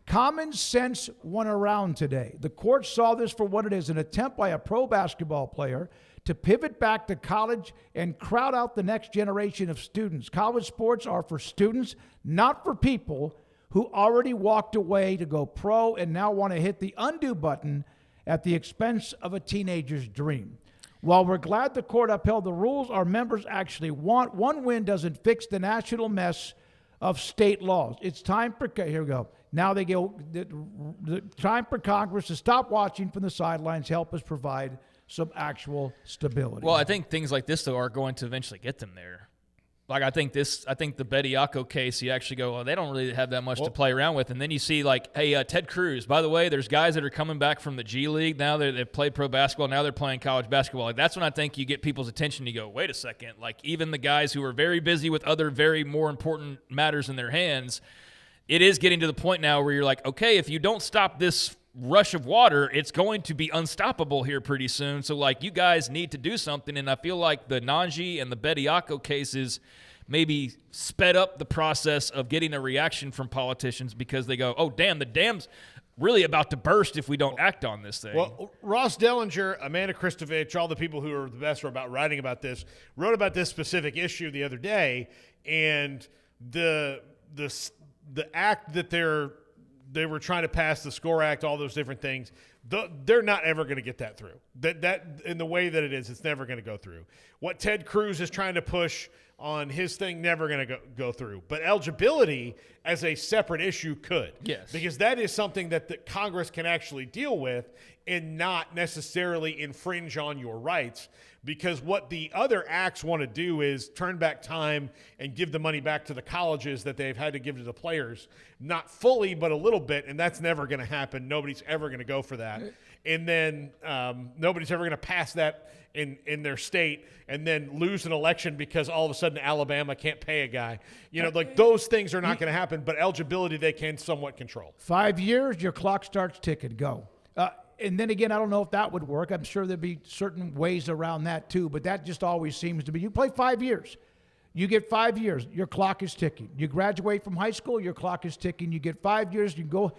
Common sense went around today. The court saw this for what it is, an attempt by a pro basketball player to pivot back to college and crowd out the next generation of students. College sports are for students, not for people who already walked away to go pro and now want to hit the undo button at the expense of a teenager's dream. While we're glad the court upheld the rules our members actually want, one win doesn't fix the national mess of state laws. It's time for, here we go. Now they go, the time for Congress to stop watching from the sidelines, help us provide some actual stability. Well, I think things like this, though, are going to eventually get them there. Like, I think the Bediako case, you actually go, well, they don't really have that much to play around with. And then you see, like, hey, Ted Cruz, by the way, there's guys that are coming back from the G League. Now they've played pro basketball. Now they're playing college basketball. Like, that's when I think you get people's attention. You go, wait a second. Like, even the guys who are very busy with other very more important matters in their hands, it is getting to the point now where you're like, okay, if you don't stop this rush of water, it's going to be unstoppable here pretty soon. So, like, you guys need to do something. And I feel like the Nanji and the Bediako cases maybe sped up the process of getting a reaction from politicians because they go, oh, damn, the dam's really about to burst if we don't act on this thing. Well, Ross Dellinger, Amanda Kristovich, all the people who are the best about writing about this, wrote about this specific issue the other day, and the act that they were trying to pass, the SCORE Act, all those different things, they're not ever going to get that through. That in the way that it is, it's never going to go through. What Ted Cruz is trying to push on his thing, never going to go through. But eligibility as a separate issue could. Yes. Because that is something that the Congress can actually deal with and not necessarily infringe on your rights. Because what the other acts want to do is turn back time and give the money back to the colleges that they've had to give to the players. Not fully, but a little bit, and that's never going to happen. Nobody's ever going to go for that. And then nobody's ever going to pass that in their state and then lose an election because all of a sudden Alabama can't pay a guy. Like those things are not going to happen, but eligibility they can somewhat control. 5 years, your clock starts ticking. Go. And then again, I don't know if that would work. I'm sure there'd be certain ways around that too, but that just always seems to be. You play 5 years. You get 5 years, your clock is ticking. You graduate from high school, your clock is ticking. You get 5 years, you go.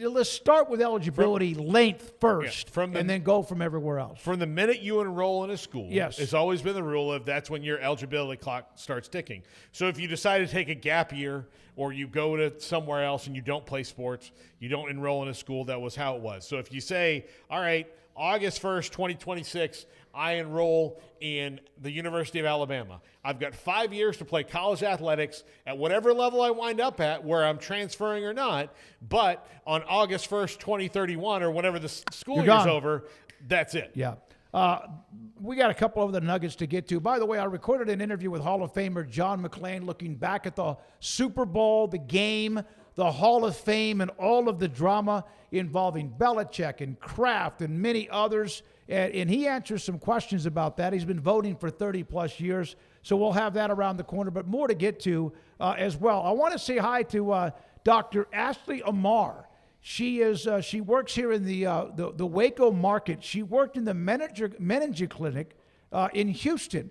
Let's start with eligibility length first, and then go from everywhere else. From the minute you enroll in a school, yes, it's always been the rule of that's when your eligibility clock starts ticking. So if you decide to take a gap year or you go to somewhere else and you don't play sports, you don't enroll in a school, that was how it was. So if you say, all right, August 1st, 2026, I enroll in the University of Alabama. I've got 5 years to play college athletics at whatever level I wind up at, where I'm transferring or not. But on August 1st, 2031, or whenever the school year's over, that's it. Yeah. We got a couple of the nuggets to get to. By the way, I recorded an interview with Hall of Famer John McClain looking back at the Super Bowl, the game, the Hall of Fame, and all of the drama involving Belichick and Kraft and many others. And he answers some questions about that. He's been voting for 30-plus years, so we'll have that around the corner, but more to get to as well. I want to say hi to Dr. Ashley Amar. She works here in the Waco market. She worked in the meninge clinic in Houston.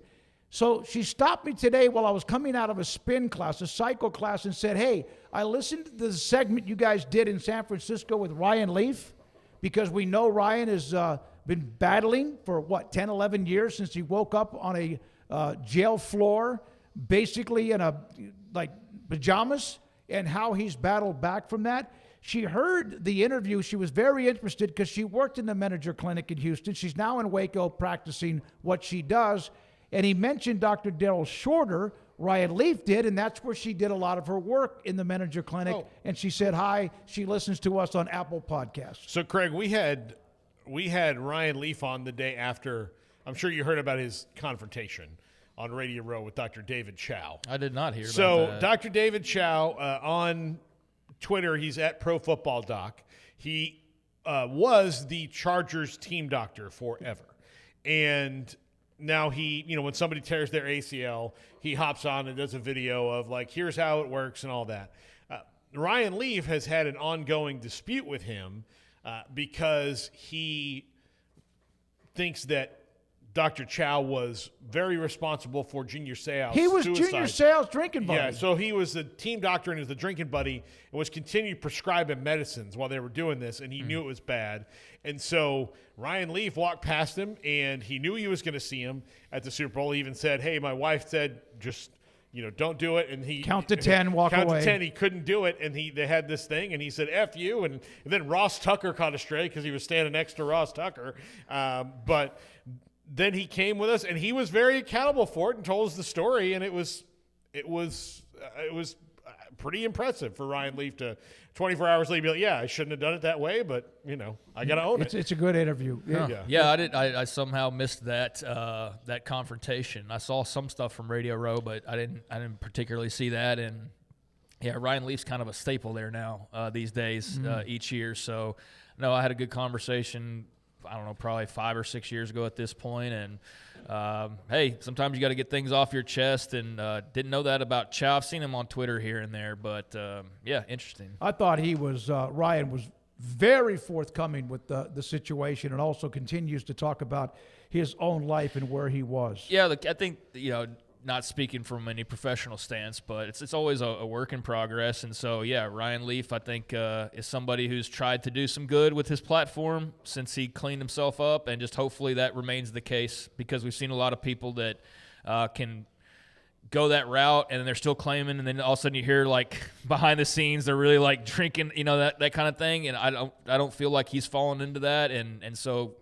So she stopped me today while I was coming out of a spin class, a cycle class, and said, hey, I listened to the segment you guys did in San Francisco with Ryan Leaf, because we know Ryan has been battling for, 10, 11 years since he woke up on a jail floor basically in pajamas, and how he's battled back from that. She heard the interview. She was very interested because she worked in the Manager Clinic in Houston. She's now in Waco practicing what she does. And he mentioned Dr. Daryl Shorter, Ryan Leaf did, and that's where she did a lot of her work in the Manager Clinic. Oh. And she said hi. She listens to us on Apple Podcasts. So, Craig, we had Ryan Leaf on the day after. I'm sure you heard about his confrontation on Radio Row with Dr. David Chow. I did not hear about So, that. Dr. David Chow on Twitter, he's at Pro Football Doc. He was the Chargers team doctor forever. And now he, when somebody tears their ACL, he hops on and does a video of here's how it works and all that. Ryan Leaf has had an ongoing dispute with him because he thinks that Dr. Chow was very responsible for Junior Seau's He was suicide. Junior Seau's drinking buddy. Yeah, so he was the team doctor and he was the drinking buddy and was continued prescribing medicines while they were doing this, and he knew it was bad. And so Ryan Leaf walked past him, and he knew he was going to see him at the Super Bowl. He even said, hey, my wife said just don't do it. And he Count to 10, walk away. Count to 10, he couldn't do it, and they had this thing, and he said, F you. And then Ross Tucker caught a stray because he was standing next to Ross Tucker. But then he came with us, and he was very accountable for it and told us the story, and it was pretty impressive for Ryan Leaf to 24 hours later be like, yeah, I shouldn't have done it that way, but I got to own it. It's a good interview. Yeah, I somehow missed that confrontation. I saw some stuff from Radio Row, but I didn't particularly see that. And yeah, Ryan Leaf's kind of a staple there now these days each year. So no, I had a good conversation. I don't know, probably 5 or 6 years ago at this point. And, hey, sometimes you got to get things off your chest, and didn't know that about Chow. I've seen him on Twitter here and there, but, yeah, interesting. I thought he was Ryan was very forthcoming with the situation, and also continues to talk about his own life and where he was. Yeah, look, I think, not speaking from any professional stance, but it's always a work in progress. And so, yeah, Ryan Leaf, I think, is somebody who's tried to do some good with his platform since he cleaned himself up, and just hopefully that remains the case, because we've seen a lot of people that can go that route and then they're still claiming, and then all of a sudden you hear behind the scenes they're really drinking, that kind of thing. And I don't feel like he's fallen into that, and so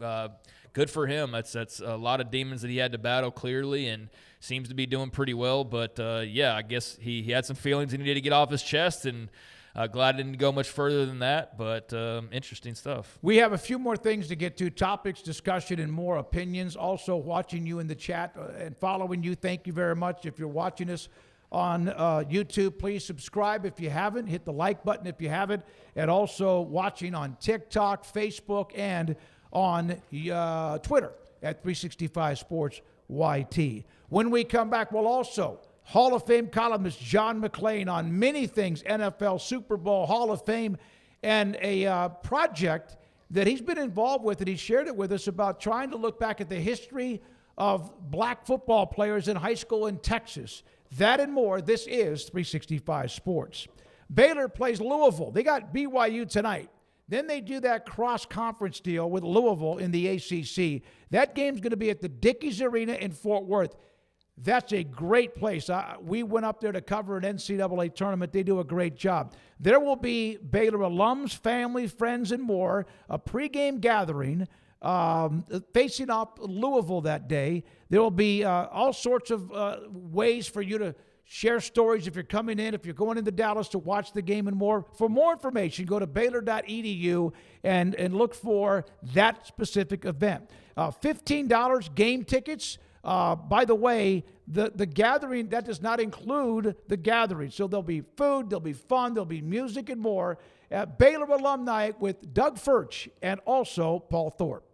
good for him. That's a lot of demons that he had to battle, clearly, and seems to be doing pretty well. But, yeah, I guess he had some feelings he needed to get off his chest, and glad it didn't go much further than that. But interesting stuff. We have a few more things to get to, topics, discussion, and more opinions. Also watching you in the chat and following you. Thank you very much. If you're watching us on YouTube, please subscribe if you haven't. Hit the like button if you haven't. And also watching on TikTok, Facebook, and on Twitter at 365 Sports YT. When we come back, we'll also Hall of Fame columnist John McClain on many things, NFL, Super Bowl, Hall of Fame, and a project that he's been involved with, and he shared it with us about trying to look back at the history of black football players in high school in Texas. That and more. This is 365 Sports. Baylor plays Louisville. They got BYU tonight. Then they do that cross-conference deal with Louisville in the ACC. That game's going to be at the Dickies Arena in Fort Worth. That's a great place. We went up there to cover an NCAA tournament. They do a great job. There will be Baylor alums, family, friends, and more, a pregame gathering facing off Louisville that day. There will be all sorts of ways for you to share stories if you're coming in, if you're going into Dallas to watch the game and more. For more information, go to Baylor.edu and look for that specific event. $15 game tickets. By the way, the gathering, that does not include the gathering. So there'll be food, there'll be fun, there'll be music and more at Baylor Alumni with Doug Furch and also Paul Thorpe.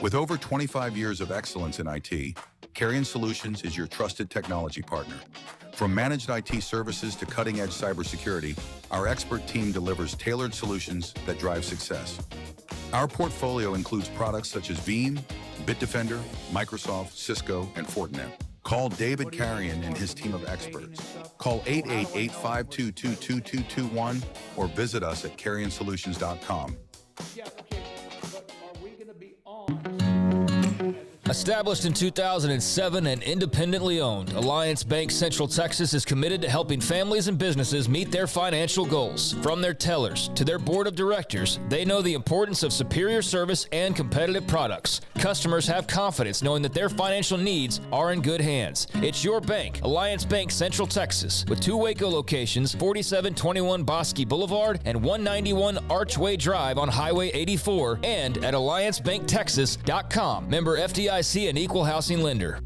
With over 25 years of excellence in IT, Carrion Solutions is your trusted technology partner. From managed IT services to cutting-edge cybersecurity, our expert team delivers tailored solutions that drive success. Our portfolio includes products such as Veeam, Bitdefender, Microsoft, Cisco, and Fortinet. Call David Carrion and his team of experts. Call 888-522-2221 or visit us at carrionsolutions.com. Yes, okay, but are we going to be on Established in 2007 and independently owned, Alliance Bank Central Texas is committed to helping families and businesses meet their financial goals. From their tellers to their board of directors, they know the importance of superior service and competitive products. Customers have confidence knowing that their financial needs are in good hands. It's your bank, Alliance Bank Central Texas, with 2 Waco locations, 4721 Bosque Boulevard and 191 Archway Drive on Highway 84, and at alliancebanktexas.com. Member FDIC and equal housing lender.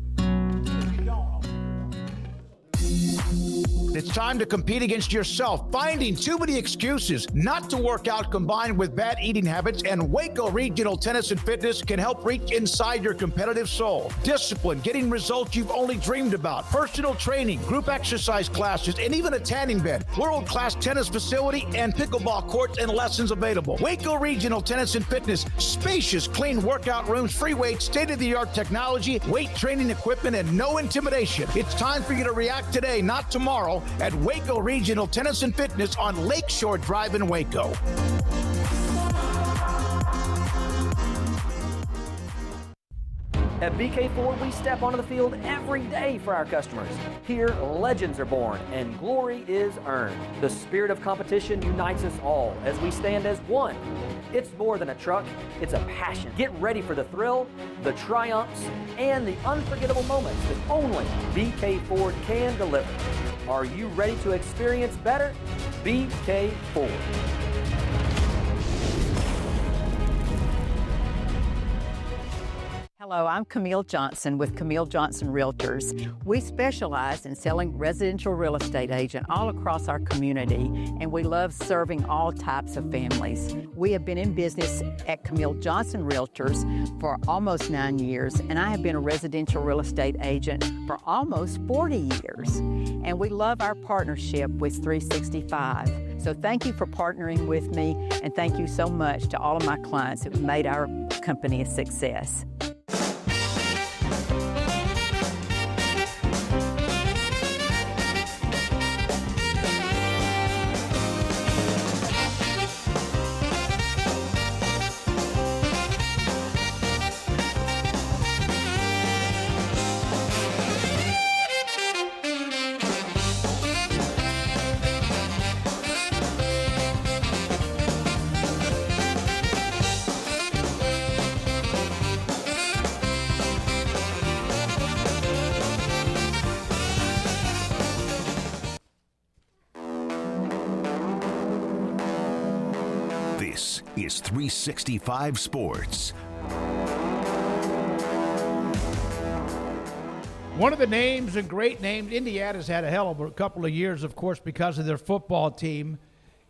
It's time to compete against yourself, finding too many excuses not to work out combined with bad eating habits, and Waco Regional Tennis and Fitness can help reach inside your competitive soul. Discipline, getting results you've only dreamed about, personal training, group exercise classes, and even a tanning bed, world-class tennis facility, and pickleball courts and lessons available. Waco Regional Tennis and Fitness, spacious, clean workout rooms, free weights, state-of-the-art technology, weight training equipment, and no intimidation. It's time for you to react today, not tomorrow, at Waco Regional Tennis and Fitness on Lakeshore Drive in Waco. At BK4, we step onto the field every day for our customers. Here, legends are born and glory is earned. The spirit of competition unites us all as we stand as one. It's more than a truck, it's a passion. Get ready for the thrill, the triumphs, and the unforgettable moments that only BK Ford can deliver. Are you ready to experience better? BK Ford. Hello, I'm Camille Johnson with Camille Johnson Realtors. We specialize in selling residential real estate agent all across our community, and we love serving all types of families. We have been in business at Camille Johnson Realtors for almost 9 years, and I have been a residential real estate agent for almost 40 years. And we love our partnership with 365. So thank you for partnering with me, and thank you so much to all of my clients who have made our company a success. This is 365 Sports. One of the names and great names, Indiana's had a hell of a couple of years, of course, because of their football team.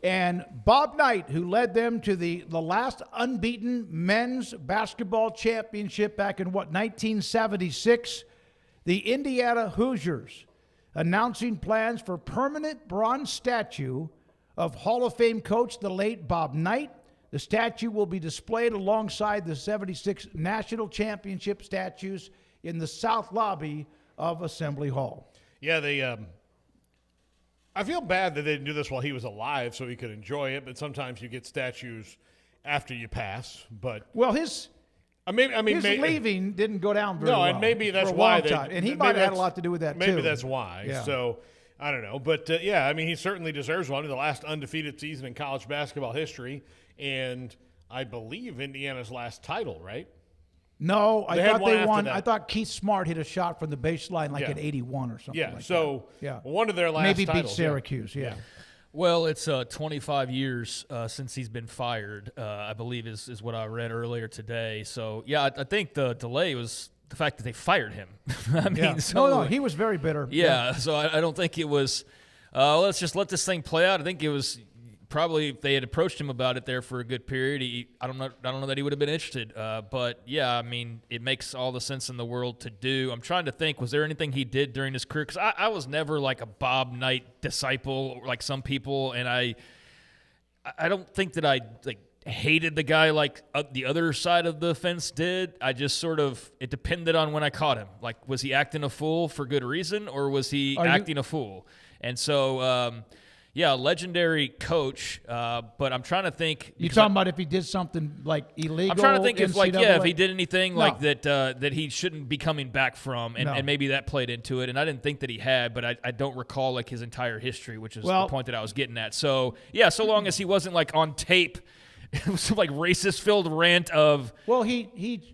And Bob Knight, who led them to the last unbeaten men's basketball championship back in, 1976, the Indiana Hoosiers announcing plans for permanent bronze statue of Hall of Fame coach, the late Bob Knight. The statue will be displayed alongside the 76 national championship statues in the south lobby of Assembly Hall. Yeah, I feel bad that they didn't do this while he was alive so he could enjoy it, but sometimes you get statues after you pass. But his leaving didn't go down very well. No, and maybe that's for a why. long time. And he might have had a lot to do with that, too. Maybe that's why. Yeah. So, I don't know. But, he certainly deserves one. The last undefeated season in college basketball history, and I believe Indiana's last title, right? No, I thought they won. That. I thought Keith Smart hit a shot from the baseline at 81 or something like that. Yeah, one of their last maybe titles. Beat Syracuse, yeah. Well, it's 25 years since he's been fired, I believe is what I read earlier today. So, yeah, I think the delay was the fact that they fired him. I mean, no, he was very bitter. Yeah, so I don't think it was, let's just let this thing play out. I think it was probably if they had approached him about it there for a good period, I don't know that he would have been interested. But, yeah, I mean, it makes all the sense in the world to do. I'm trying to think, was there anything he did during his career? Because I was never like a Bob Knight disciple like some people, and I don't think that I hated the guy like the other side of the fence did. I just it depended on when I caught him. Like, was he acting a fool for good reason, or was he acting a fool? And so, Yeah, legendary coach, but I'm trying to think. You talking about if he did something like illegal? I'm trying to think if NCAA? if he did anything No. like that he shouldn't be coming back from, and, No. and maybe that played into it. And I didn't think that he had, but I don't recall like his entire history, which is the point that I was getting at. So yeah, so long as he wasn't like on tape, it was some like racist-filled rant of. Well, he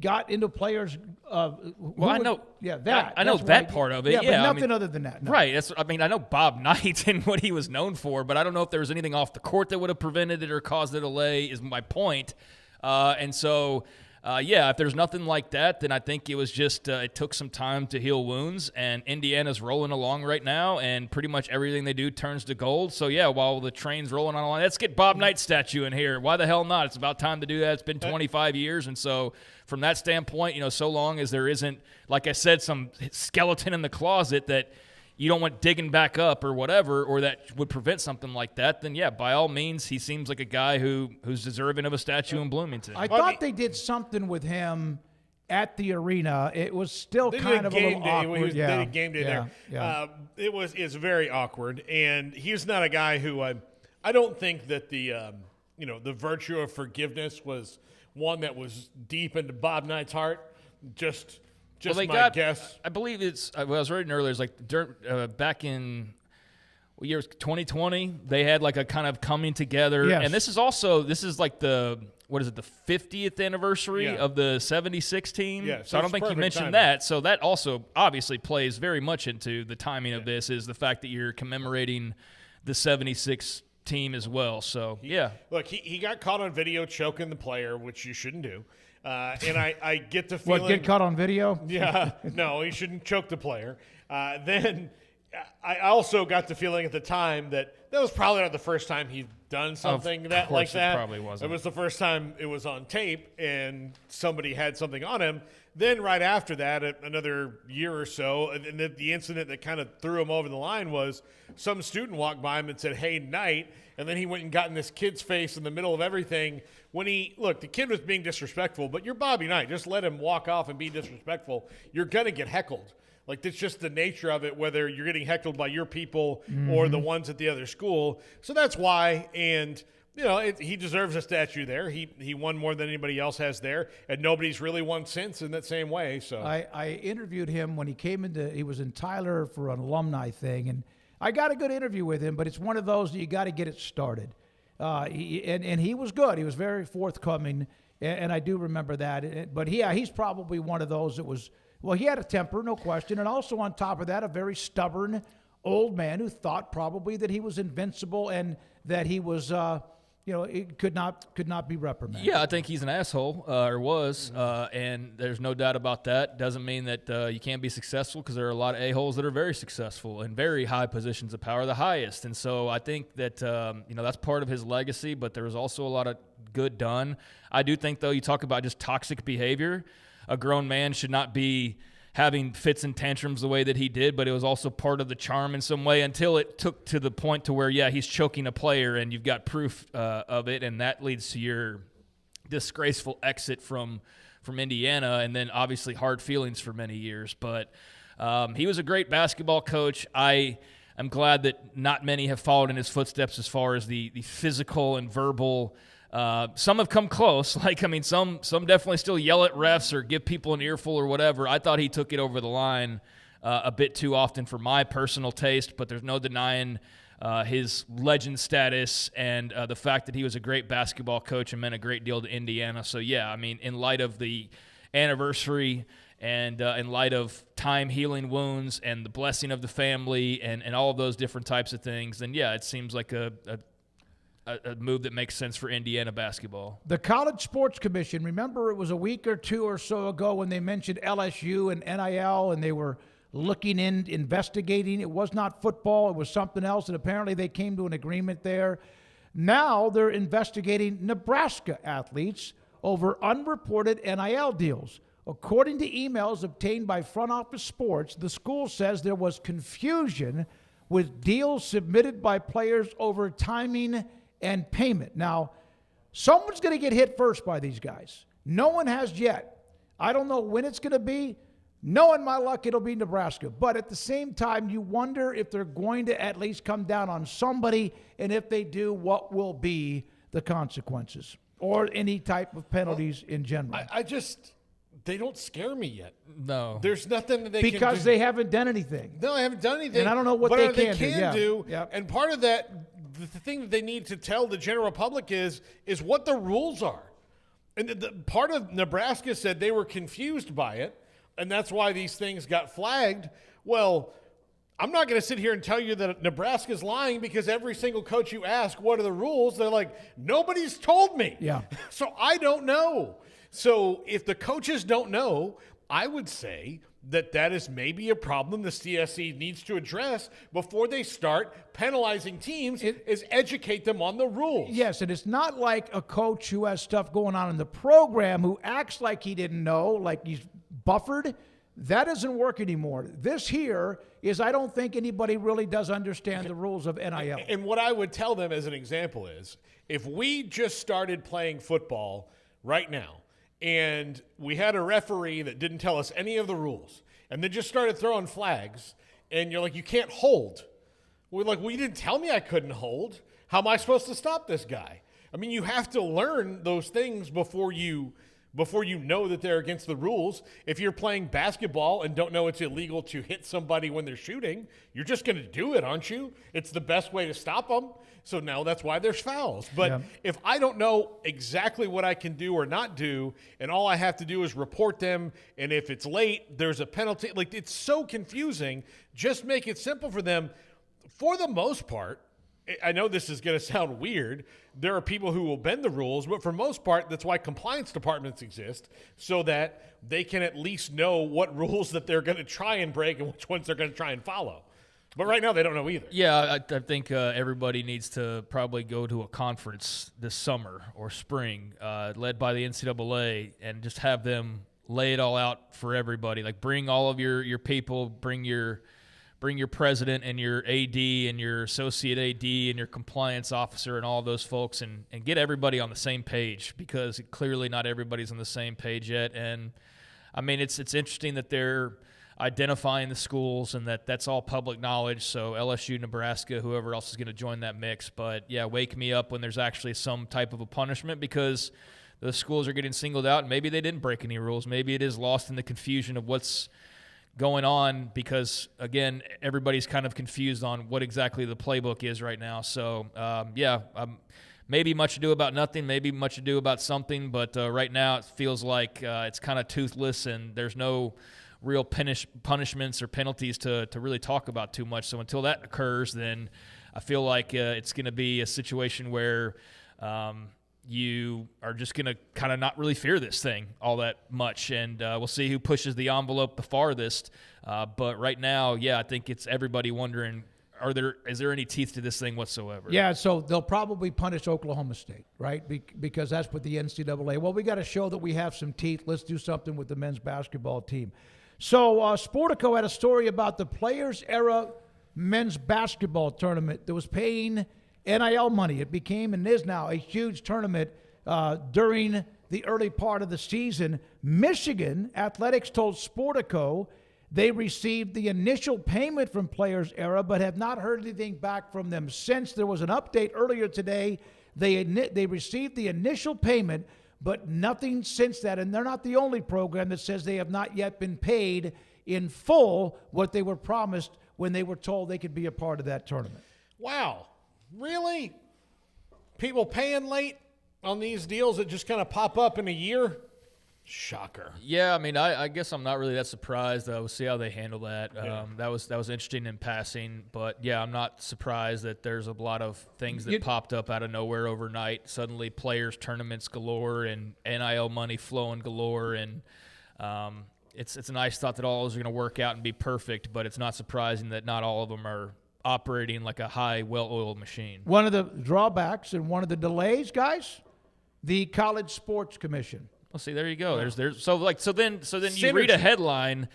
got into players. Well, I know. Yeah, that. I know That's that why- part of it. Yeah, Yeah, but nothing other than that. No. Right. I know Bob Knight and what he was known for, but I don't know if there was anything off the court that would have prevented it or caused a delay. Is my point. And so, if there's nothing like that, then I think it was just it took some time to heal wounds. And Indiana's rolling along right now, and pretty much everything they do turns to gold. So yeah, while the train's rolling on, let's get Bob Knight's statue in here. Why the hell not? It's about time to do that. It's been 25 years, and so from that standpoint, so long as there isn't, like I said, some skeleton in the closet that you don't want digging back up or whatever, or that would prevent something like that, then yeah, by all means, he seems like a guy who's deserving of a statue in Bloomington. I thought they did something with him at the arena. It was still They kind did of a game little day. awkward. They did game day there. Yeah. It's very awkward, and he's not a guy who I don't think that the the virtue of forgiveness was one that was deep into Bob Knight's heart. Just my guess. I believe it's. I was reading earlier. It's like back in what year was 2020. They had like a kind of coming together, Yes. and this is like the 50th anniversary of the '76 team. Yeah, so I don't it's think you perfect mentioned timing. that. So that also obviously plays very much into the timing of this. Is the fact that you're commemorating the '76 team as well. So yeah. Look, he got caught on video choking the player, which you shouldn't do. And I get the feeling. What, get caught on video? Yeah, no, he shouldn't choke the player. Then I also got the feeling at the time that was probably not the first time he'd done something like that. It probably wasn't. It was the first time it was on tape and somebody had something on him. Then right after that, another year or so, and the incident that kind of threw him over the line was some student walked by him and said, "Hey, Knight," and then he went and got in this kid's face in the middle of everything. The kid was being disrespectful, but you're Bobby Knight. Just let him walk off and be disrespectful. You're going to get heckled. Like, that's just the nature of it, whether you're getting heckled by your people or the ones at the other school. So that's why, and he deserves a statue there. He won more than anybody else has there, and nobody's really won since in that same way. So I interviewed him when he was in Tyler for an alumni thing, and I got a good interview with him, but it's one of those that you got to get it started. He was good. He was very forthcoming, and I do remember that. But he's probably one of those that was, well, he had a temper, no question, and also on top of that, a very stubborn old man who thought probably that he was invincible and that he was, it could not be reprimanded. Yeah, I think he's an asshole, or was, and there's no doubt about that. Doesn't mean that you can't be successful, because there are a lot of a-holes that are very successful in very high positions of power, the highest. And so I think that, that's part of his legacy, but there was also a lot of good done. I do think, though, you talk about just toxic behavior. A grown man should not be having fits and tantrums the way that he did, but it was also part of the charm in some way until it took to the point to where, he's choking a player and you've got proof of it, and that leads to your disgraceful exit from Indiana, and then obviously hard feelings for many years. But he was a great basketball coach. I'm glad that not many have followed in his footsteps as far as the physical and verbal. Some have come close. Some definitely still yell at refs or give people an earful or whatever. I thought he took it over the line a bit too often for my personal taste, but there's no denying his legend status and the fact that he was a great basketball coach and meant a great deal to Indiana. So, in light of the anniversary and in light of time healing wounds and the blessing of the family and all of those different types of things, then, it seems like a move that makes sense for Indiana basketball. The College Sports Commission, remember it was a week or two or so ago when they mentioned LSU and NIL, and they were investigating. It was not football, it was something else, and apparently they came to an agreement there. Now they're investigating Nebraska athletes over unreported NIL deals. According to emails obtained by Front Office Sports, the school says there was confusion with deals submitted by players over timing and payment. Now, someone's going to get hit first by these guys. No one has yet. I don't know when it's going to be. Knowing my luck, it'll be Nebraska. But at the same time, you wonder if they're going to at least come down on somebody, and if they do, what will be the consequences or any type of penalties in general. They don't scare me yet. No. There's nothing that they can do. Because they haven't done anything. No, they haven't done anything. And I don't know what they can do. Yeah. And part of that, the thing that they need to tell the general public is what the rules are. And part of Nebraska said they were confused by it, and that's why these things got flagged. Well, I'm not going to sit here and tell you that Nebraska's lying, because every single coach you ask, what are the rules? They're like, nobody's told me. Yeah. So I don't know. So if the coaches don't know, I would say that is maybe a problem the CSE needs to address before they start penalizing teams, is educate them on the rules. Yes, and it's not like a coach who has stuff going on in the program who acts like he didn't know, like he's buffered. That doesn't work anymore. This here is, I don't think anybody really does understand the rules of NIL. And what I would tell them as an example is, if we just started playing football right now, and we had a referee that didn't tell us any of the rules, and then just started throwing flags, and you're like, you can't hold. We're like, well, you didn't tell me I couldn't hold. How am I supposed to stop this guy? I mean, you have to learn those things before you know that they're against the rules. If you're playing basketball and don't know it's illegal to hit somebody when they're shooting, you're just going to do it, aren't you? It's the best way to stop them. So now that's why there's fouls. But if I don't know exactly what I can do or not do, and all I have to do is report them, and if it's late, there's a penalty. Like, it's so confusing. Just make it simple for them. For the most part, I know this is going to sound weird. There are people who will bend the rules, but for most part, that's why compliance departments exist, so that they can at least know what rules that they're going to try and break and which ones they're going to try and follow. But right now, they don't know either. Yeah, I think everybody needs to probably go to a conference this summer or spring, led by the NCAA, and just have them lay it all out for everybody. Like, bring all of your people, bring your president and your AD and your associate AD and your compliance officer and all of those folks, and get everybody on the same page, because clearly not everybody's on the same page yet. And, I mean, it's interesting that they're identifying the schools, and that's all public knowledge. So LSU, Nebraska, whoever else is going to join that mix. But, yeah, wake me up when there's actually some type of a punishment, because the schools are getting singled out, and maybe they didn't break any rules. Maybe it is lost in the confusion of what's going on, because, again, everybody's kind of confused on what exactly the playbook is right now. So, maybe much ado about nothing, maybe much ado about something, but right now it feels like it's kind of toothless, and there's no real punishments or penalties to really talk about too much. So until that occurs, then I feel like it's going to be a situation where you are just going to kind of not really fear this thing all that much, and we'll see who pushes the envelope the farthest. But right now, I think it's everybody wondering, is there any teeth to this thing whatsoever? Yeah, so they'll probably punish Oklahoma State, right? Because that's what the NCAA. Well, we got to show that we have some teeth. Let's do something with the men's basketball team. So Sportico had a story about the Players Era men's basketball tournament that was paying NIL money. It became and is now a huge tournament during the early part of the season. Michigan Athletics told Sportico they received the initial payment from Players Era, but have not heard anything back from them since. There was an update earlier today. They received the initial payment, but nothing since that. And they're not the only program that says they have not yet been paid in full what they were promised when they were told they could be a part of that tournament. Wow. Really? People paying late on these deals that just kind of pop up in a year? Shocker. Yeah, I mean, I guess I'm not really that surprised. We'll see how they handle that. That was interesting in passing, but yeah, I'm not surprised that there's a lot of things that popped up out of nowhere overnight. Suddenly, players tournaments galore and NIL money flowing galore, and it's a nice thought that all those are going to work out and be perfect. But it's not surprising that not all of them are operating like a high, well-oiled machine. One of the drawbacks and one of the delays, guys, the College Sports Commission. Well, see, there you go. So then you read a headline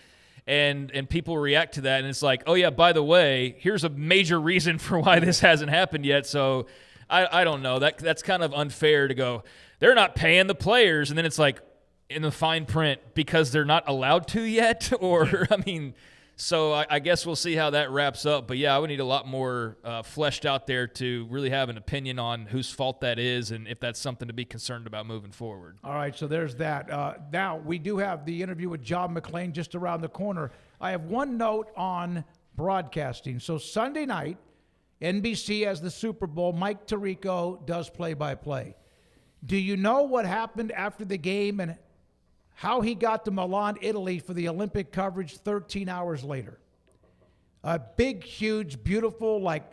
and people react to that, and it's like, oh yeah, by the way, here's a major reason for why this hasn't happened yet. So I don't know. That's kind of unfair to go, they're not paying the players, and then it's like, in the fine print because they're not allowed to yet? Or, I mean, so I guess we'll see how that wraps up. But, yeah, I would need a lot more fleshed out there to really have an opinion on whose fault that is and if that's something to be concerned about moving forward. All right, so there's that. Now, we do have the interview with John McClain just around the corner. I have one note on broadcasting. So Sunday night, NBC has the Super Bowl. Mike Tirico does play-by-play. Do you know what happened after the game and how he got to Milan, Italy for the Olympic coverage 13 hours later? A big, huge, beautiful, like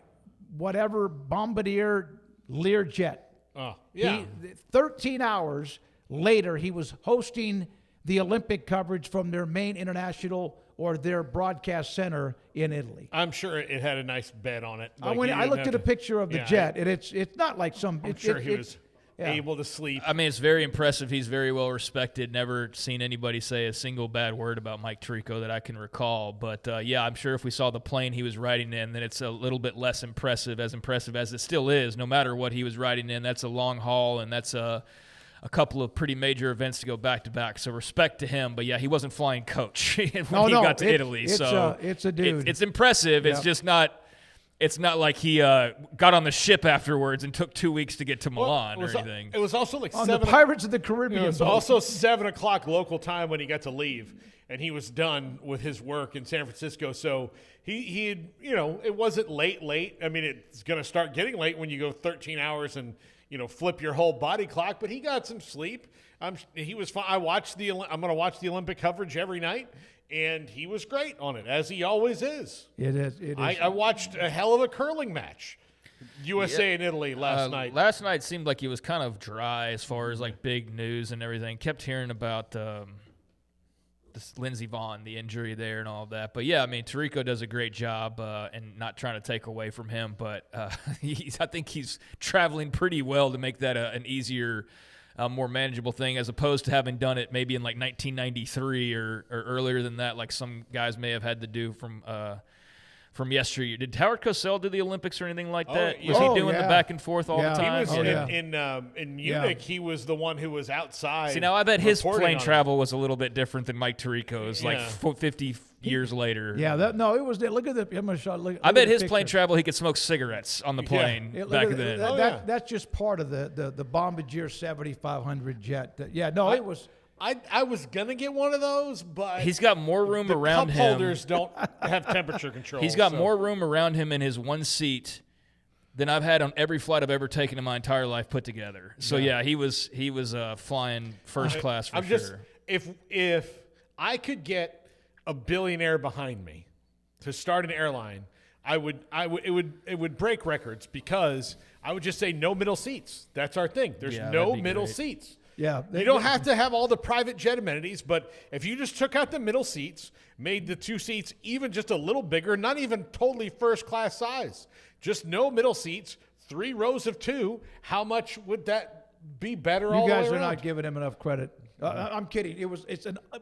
whatever Bombardier Learjet. Oh, yeah. 13 hours later, he was hosting the Olympic coverage from their main international or their broadcast center in Italy. I'm sure it had a nice bed on it. I looked at a picture of the jet, and it's not like some. I'm sure he was able to sleep. I mean, it's very impressive. He's very well respected. Never seen anybody say a single bad word about Mike Tirico that I can recall. But, yeah, I'm sure if we saw the plane he was riding in, then it's a little bit less impressive as it still is. No matter what he was riding in, that's a long haul, and that's a couple of pretty major events to go back-to-back. So respect to him. But, yeah, he wasn't flying coach when he got to Italy. It's a dude. It's impressive. It's just not – it's not like he got on the ship afterwards and took 2 weeks to get to Milan or anything. It was also like on the Pirates of the Caribbean. It was also 7 o'clock local time when he got to leave, and he was done with his work in San Francisco. So he had, it wasn't late. I mean, it's going to start getting late when you go 13 hours and flip your whole body clock. But he got some sleep. He was fine. I'm going to watch the Olympic coverage every night. And he was great on it, as he always is. It is. I watched a hell of a curling match, USA and Italy last night. Last night seemed like it was kind of dry as far as like big news and everything. Kept hearing about this Lindsey Vonn, the injury there and all of that. But, yeah, I mean, Tirico does a great job and not trying to take away from him. But I think he's traveling pretty well to make that an easier more manageable thing as opposed to having done it maybe in like 1993 or earlier than that, like some guys may have had to do from yesteryear. Did Howard Cosell do the Olympics or anything like that? Was he doing the back and forth all the time? He was in Munich. He was the one who was outside. See, now I bet his plane travel was a little bit different than Mike Tirico's, like 50 years later. Yeah, it was. Look at the. I'm gonna show. I bet his plane travel, he could smoke cigarettes on the plane back then. That's just part of the Bombardier 7500 jet. It was. I was gonna get one of those, but he's got more room around him. Cup holders don't have temperature control. He's got more room around him in his one seat than I've had on every flight I've ever taken in my entire life put together. So he was flying first class for sure. If I could get a billionaire behind me to start an airline, it would break records because I would just say no middle seats. That's our thing. There's no middle seats. Yeah, you don't have to have all the private jet amenities, but if you just took out the middle seats, made the two seats even just a little bigger, not even totally first class size, just no middle seats, 3 rows of 2, how much would that be better all the way around? You guys are not giving him enough credit. I'm kidding.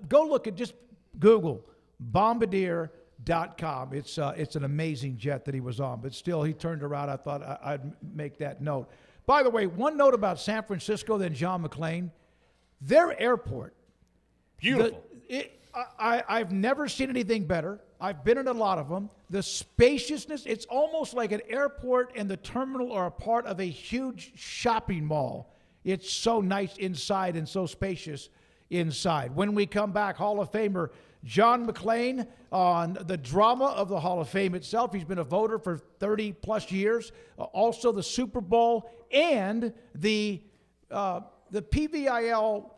Go look at just Google Bombardier.com. It's an amazing jet that he was on, but still he turned around. I thought I'd make that note. By the way, one note about San Francisco, then John McClain. Their airport. Beautiful. I've never seen anything better. I've been in a lot of them. The spaciousness, it's almost like an airport and the terminal are a part of a huge shopping mall. It's so nice inside and so spacious inside. When we come back, Hall of Famer John McClain on the drama of the Hall of Fame itself. He's been a voter for 30-plus years. Also the Super Bowl and the PVIL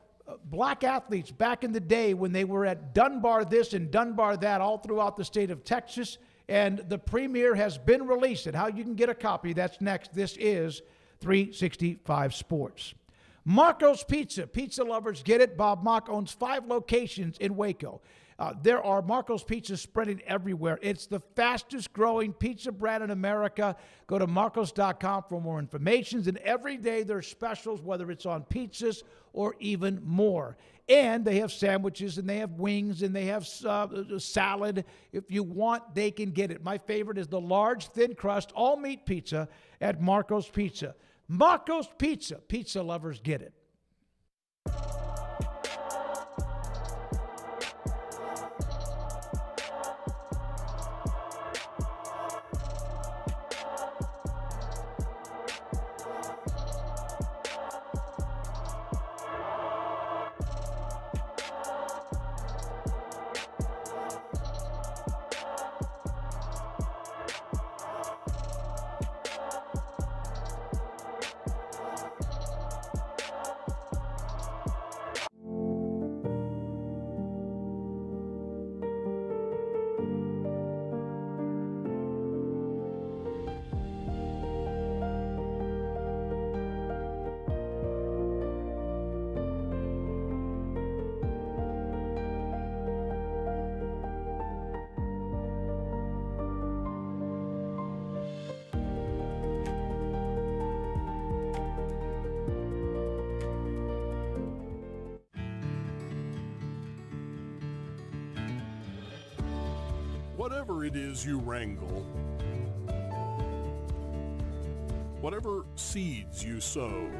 black athletes back in the day when they were at Dunbar this and Dunbar that all throughout the state of Texas. And the premiere has been released. And how you can get a copy, that's next. This is 365 Sports. Marco's Pizza. Pizza lovers get it. Bob Mock owns 5 locations in Waco. There are Marco's Pizzas spreading everywhere. It's the fastest growing pizza brand in America. Go to marcos.com for more information. And every day there's specials, whether it's on pizzas or even more. And they have sandwiches and they have wings and they have salad. If you want, they can get it. My favorite is the large, thin crust, all meat pizza at Marco's Pizza. Marco's Pizza. Pizza lovers get it. Whatever it is you wrangle, whatever seeds you sow,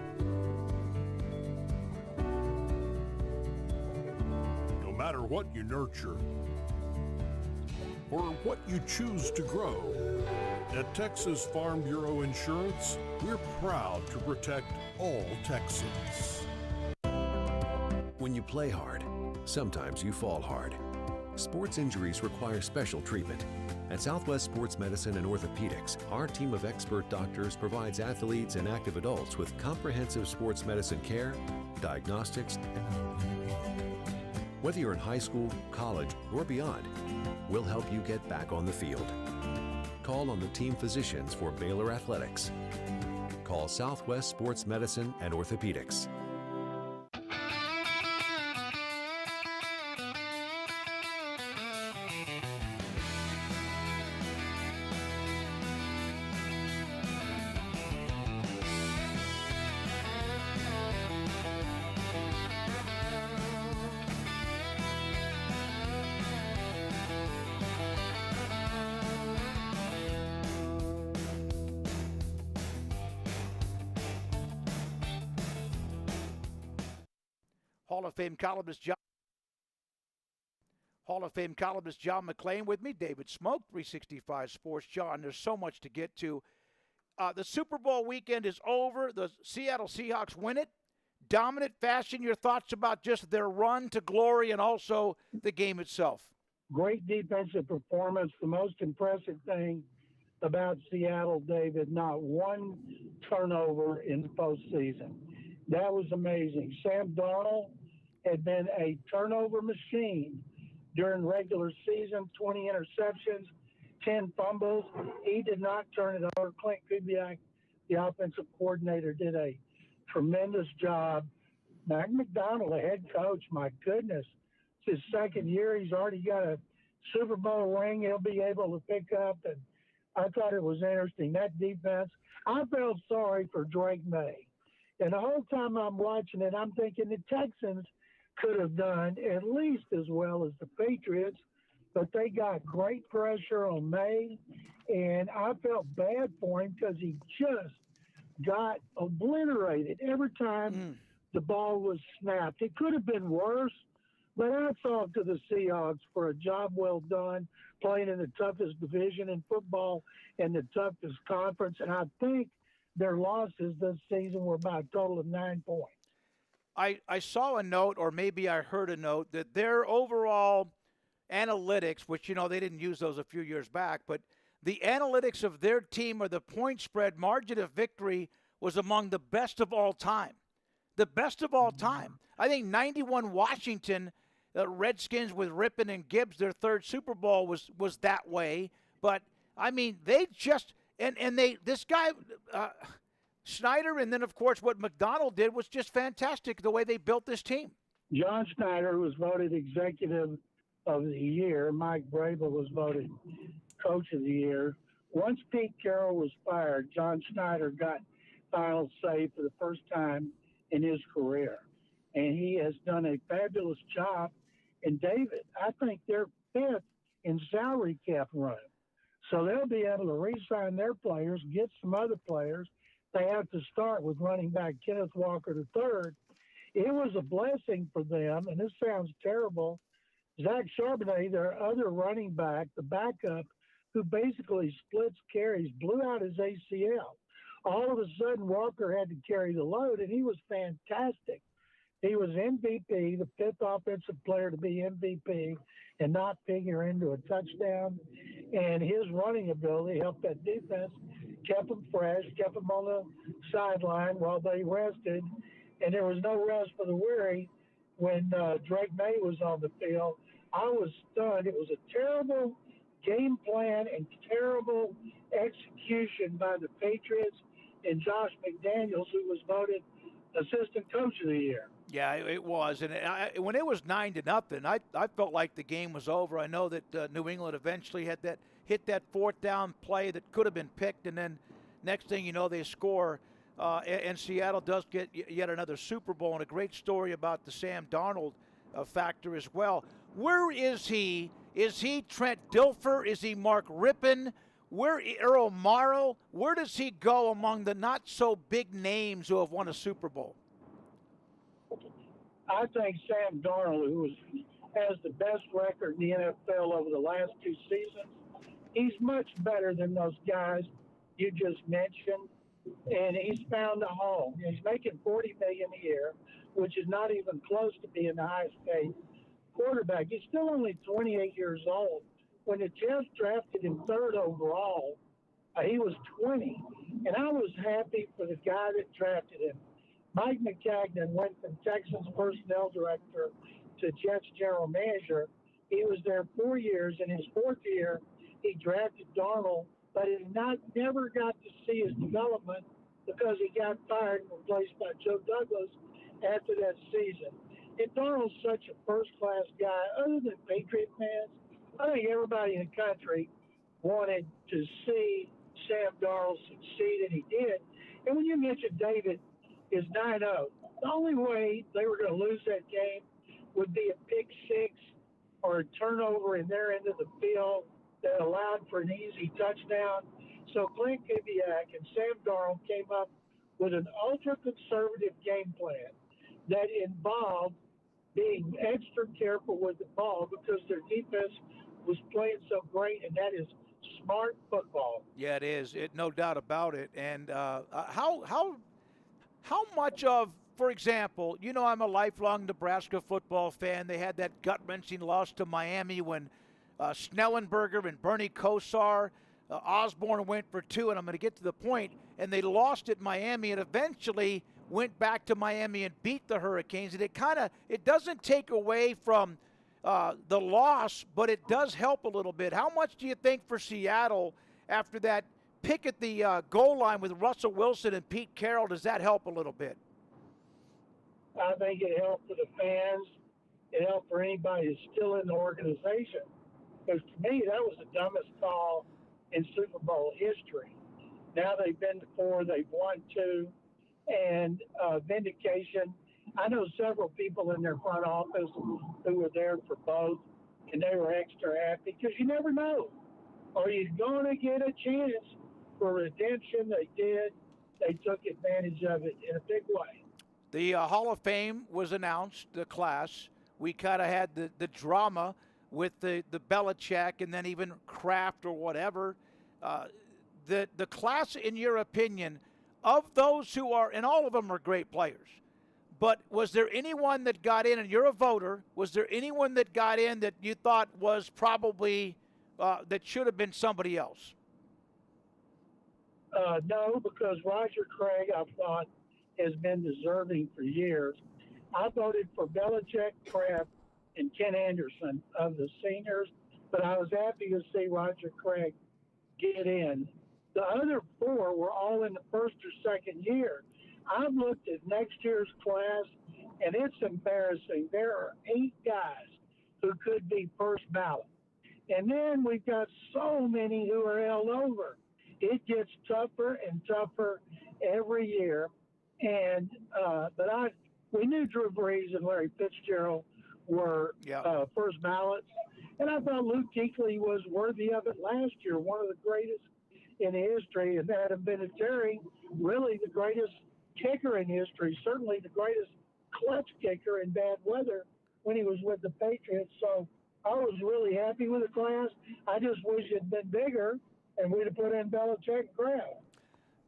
no matter what you nurture or what you choose to grow, at Texas Farm Bureau Insurance, we're proud to protect all Texans. When you play hard, sometimes you fall hard. Sports injuries require special treatment. At Southwest Sports Medicine and Orthopedics, our team of expert doctors provides athletes and active adults with comprehensive sports medicine care, diagnostics. Whether you're in high school, college, or beyond, we'll help you get back on the field. Call on the team physicians for Baylor Athletics. Call Southwest Sports Medicine and Orthopedics. Hall of Fame columnist John McClain with me, David Smoak, 365 Sports. John, there's so much to get to. The Super Bowl weekend is over. The Seattle Seahawks win it. Dominant fashion. Your thoughts about just their run to glory and also the game itself? Great defensive performance. The most impressive thing about Seattle, David, not one turnover in the postseason. That was amazing. Sam Darnold had been a turnover machine during regular season, 20 interceptions, 10 fumbles. He did not turn it over. Clint Kubiak, the offensive coordinator, did a tremendous job. Mike McDonald, the head coach, my goodness, it's his second year. He's already got a Super Bowl ring he'll be able to pick up, and I thought it was interesting. That defense, I felt sorry for Drake May. And the whole time I'm watching it, I'm thinking the Texans could have done at least as well as the Patriots, but they got great pressure on May, and I felt bad for him because he just got obliterated every time the ball was snapped. It could have been worse, but hats off to the Seahawks for a job well done, playing in the toughest division in football and the toughest conference, and I think their losses this season were about a total of 9 points. I saw a note, or maybe I heard a note, that their overall analytics, which, you know, they didn't use those a few years back, but the analytics of their team or the point spread margin of victory was among the best of all time. The best of all time. I think 91 Washington, the Redskins with Rippon and Gibbs, their third Super Bowl was that way. But, I mean, they just – and they this guy Schneider, and then, of course, what McDonald did was just fantastic, the way they built this team. John Schneider was voted Executive of the Year. Mike Vrabel was voted Coach of the Year. Once Pete Carroll was fired, John Schneider got final say for the first time in his career. And he has done a fabulous job. And, David, I think they're fifth in salary cap room. So they'll be able to re-sign their players, get some other players. They have to start with running back Kenneth Walker III. It was a blessing for them, and this sounds terrible. Zach Charbonnet, their other running back, the backup, who basically splits carries, blew out his ACL. All of a sudden, Walker had to carry the load, and he was fantastic. He was MVP, the fifth offensive player to be MVP and not figure into a touchdown. And his running ability helped that defense, kept them fresh, kept them on the sideline while they rested. And there was no rest for the weary when Drake May was on the field. I was stunned. It was a terrible game plan and terrible execution by the Patriots and Josh McDaniels, who was voted Assistant Coach of the Year. Yeah, it was. And when it was 9-0, I felt like the game was over. I know that New England eventually hit that fourth down play that could have been picked, and then next thing you know, they score. And Seattle does get yet another Super Bowl, and a great story about the Sam Darnold factor as well. Where is he Is he Trent Dilfer? Is he Mark Rippon? Where Earl Morrow? Where does he go among the not so big names who have won a Super Bowl? I think Sam Darnold, who has the best record in the NFL over the last 2 seasons, he's much better than those guys you just mentioned, and he's found a home. He's making $40 million a year, which is not even close to being the highest paid quarterback. He's still only 28 years old. When the Jets drafted him 3rd overall, he was 20, and I was happy for the guy that drafted him. Mike McCagnon went from Texans personnel director to Jets general manager. He was there 4 years. In his 4th year, he drafted Darnold, but he never got to see his development because he got fired and replaced by Joe Douglas after that season. And Darnold's such a first-class guy. Other than Patriot fans, I think everybody in the country wanted to see Sam Darnold succeed, and he did. And when you mentioned David is 9-0, the only way they were going to lose that game would be a pick six or a turnover in their end of the field that allowed for an easy touchdown. So Clint Kubiak and Sam Darnold came up with an ultra-conservative game plan that involved being extra careful with the ball because their defense was playing so great, and that is smart football. Yeah, it is. No doubt about it. And how much of, for example, you know, I'm a lifelong Nebraska football fan. They had that gut-wrenching loss to Miami when Snellenberger and Bernie Kosar, Osborne went for 2, and I'm going to get to the point, and they lost at Miami and eventually went back to Miami and beat the Hurricanes. And it doesn't take away from the loss, but it does help a little bit. How much do you think for Seattle after that pick at the goal line with Russell Wilson and Pete Carroll, does that help a little bit? I think it helped for the fans. It helped for anybody who's still in the organization. Because to me, that was the dumbest call in Super Bowl history. Now they've been to 4, they've won 2, and vindication. I know several people in their front office who were there for both, and they were extra happy because you never know. Are you going to get a chance for redemption? They did. They took advantage of it in a big way. The Hall of Fame was announced, the class. We kind of had the drama with the Belichick and then even Kraft or whatever. The class, in your opinion, of those who are, and all of them are great players, but was there anyone that got in, and you're a voter, was there anyone that got in that you thought was probably, that should have been somebody else? No, because Roger Craig, I thought, has been deserving for years. I voted for Belichick, Kraft, and Ken Anderson of the seniors, but I was happy to see Roger Craig get in. The other 4 were all in the first or second year. I've looked at next year's class, and it's embarrassing. There are 8 guys who could be first ballot. And then we've got so many who are held over. It gets tougher and tougher every year. And we knew Drew Brees and Larry Fitzgerald were first ballots. And I thought Luke Kuechly was worthy of it last year, one of the greatest in history. And Adam Vinatieri, really the greatest kicker in history, certainly the greatest clutch kicker in bad weather when he was with the Patriots. So I was really happy with the class. I just wish it had been bigger, and we'd have put in Belichick and Kraft.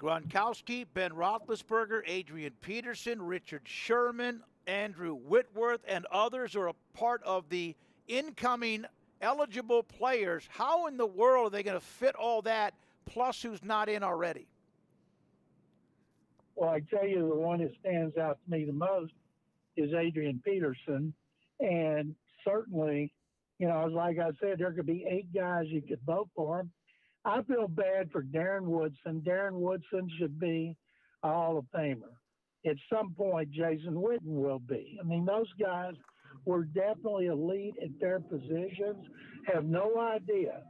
Gronkowski, Ben Roethlisberger, Adrian Peterson, Richard Sherman, Andrew Whitworth, and others are a part of the incoming eligible players. How in the world are they going to fit all that, plus who's not in already? Well, I tell you, the one that stands out to me the most is Adrian Peterson. And certainly, you know, like I said, there could be 8 guys you could vote for him. I feel bad for Darren Woodson. Darren Woodson should be a Hall of Famer. At some point, Jason Witten will be. I mean, those guys were definitely elite at their positions. Have no idea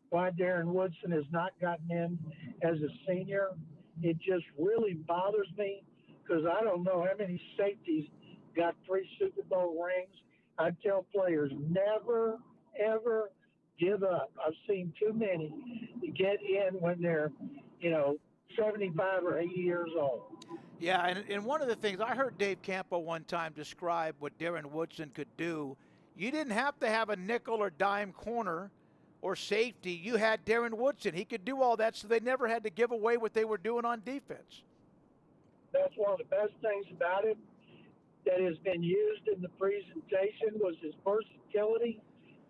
why Darren Woodson has not gotten in as a senior. It just really bothers me because I don't know how many safeties got 3 Super Bowl rings. I tell players, never, ever give up. I've seen too many get in when they're, 75 or 80 years old. Yeah, and one of the things I heard Dave Campo one time describe what Darren Woodson could do, you didn't have to have a nickel or dime corner or safety. You had Darren Woodson. He could do all that, so they never had to give away what they were doing on defense. That's one of the best things about him that has been used in the presentation was his versatility,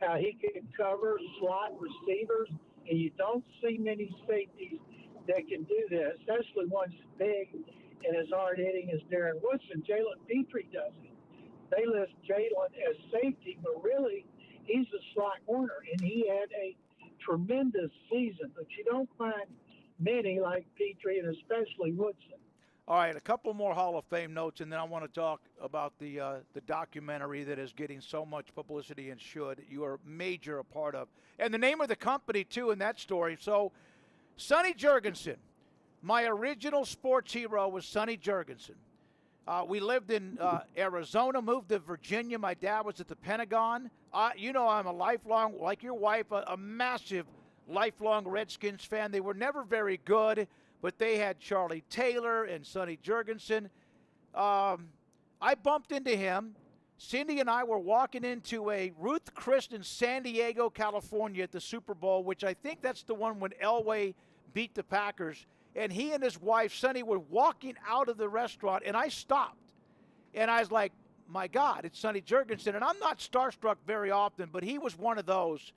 how he can cover slot receivers, and you don't see many safeties that can do that, especially ones as big and as hard hitting as Darren Woodson. Jalen Petrie does it. They list Jalen as safety, but really he's a slot corner, and he had a tremendous season. But you don't find many like Petrie and especially Woodson. All right, a couple more Hall of Fame notes, and then I want to talk about the documentary that is getting so much publicity and should. You are major a part of. And the name of the company, too, in that story. So, Sonny Jurgensen, my original sports hero was Sonny Jurgensen. We lived in Arizona, moved to Virginia. My dad was at the Pentagon. I'm a lifelong, like your wife, a massive lifelong Redskins fan. They were never very good, but they had Charlie Taylor and Sonny Jurgensen. I bumped into him. Cindy and I were walking into a Ruth Chris in San Diego, California at the Super Bowl, which I think that's the one when Elway beat the Packers. And he and his wife, Sonny, were walking out of the restaurant, and I stopped. And I was like, my God, it's Sonny Jurgensen. And I'm not starstruck very often, but he was one of those.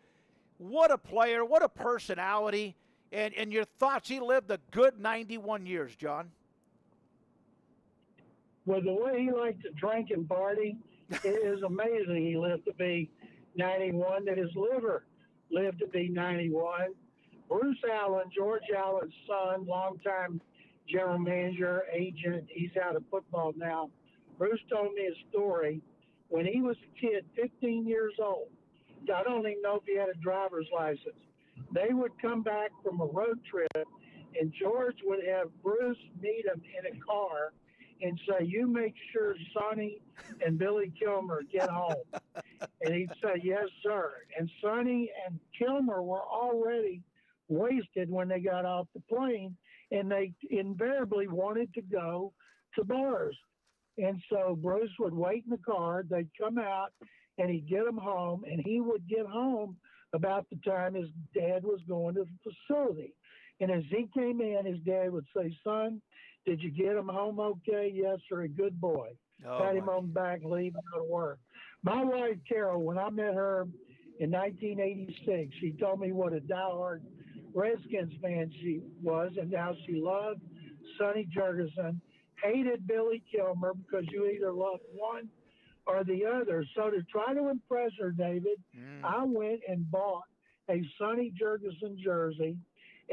What a player, what a personality. And your thoughts, he lived a good 91 years, John. Well, the way he liked to drink and party, it is amazing he lived to be 91, that his liver lived to be 91. Bruce Allen, George Allen's son, longtime general manager, agent, he's out of football now. Bruce told me a story. When he was a kid, 15 years old, I don't even know if he had a driver's license. They would come back from a road trip, and George would have Bruce meet him in a car and say, you make sure Sonny and Billy Kilmer get home. And he'd say, yes, sir. And Sonny and Kilmer were already wasted when they got off the plane, and they invariably wanted to go to bars. And so Bruce would wait in the car, they'd come out, and he'd get them home, and he would get home about the time his dad was going to the facility. And as he came in, his dad would say, son, did you get him home okay? Yes, sir, a good boy. Pat him on the back and leave him to work. My wife, Carol, when I met her in 1986, she told me what a diehard Redskins fan she was and how she loved Sonny Jurgensen, hated Billy Kilmer because you either loved one or the other. So to try to impress her, David, I went and bought a Sonny Jurgensen jersey,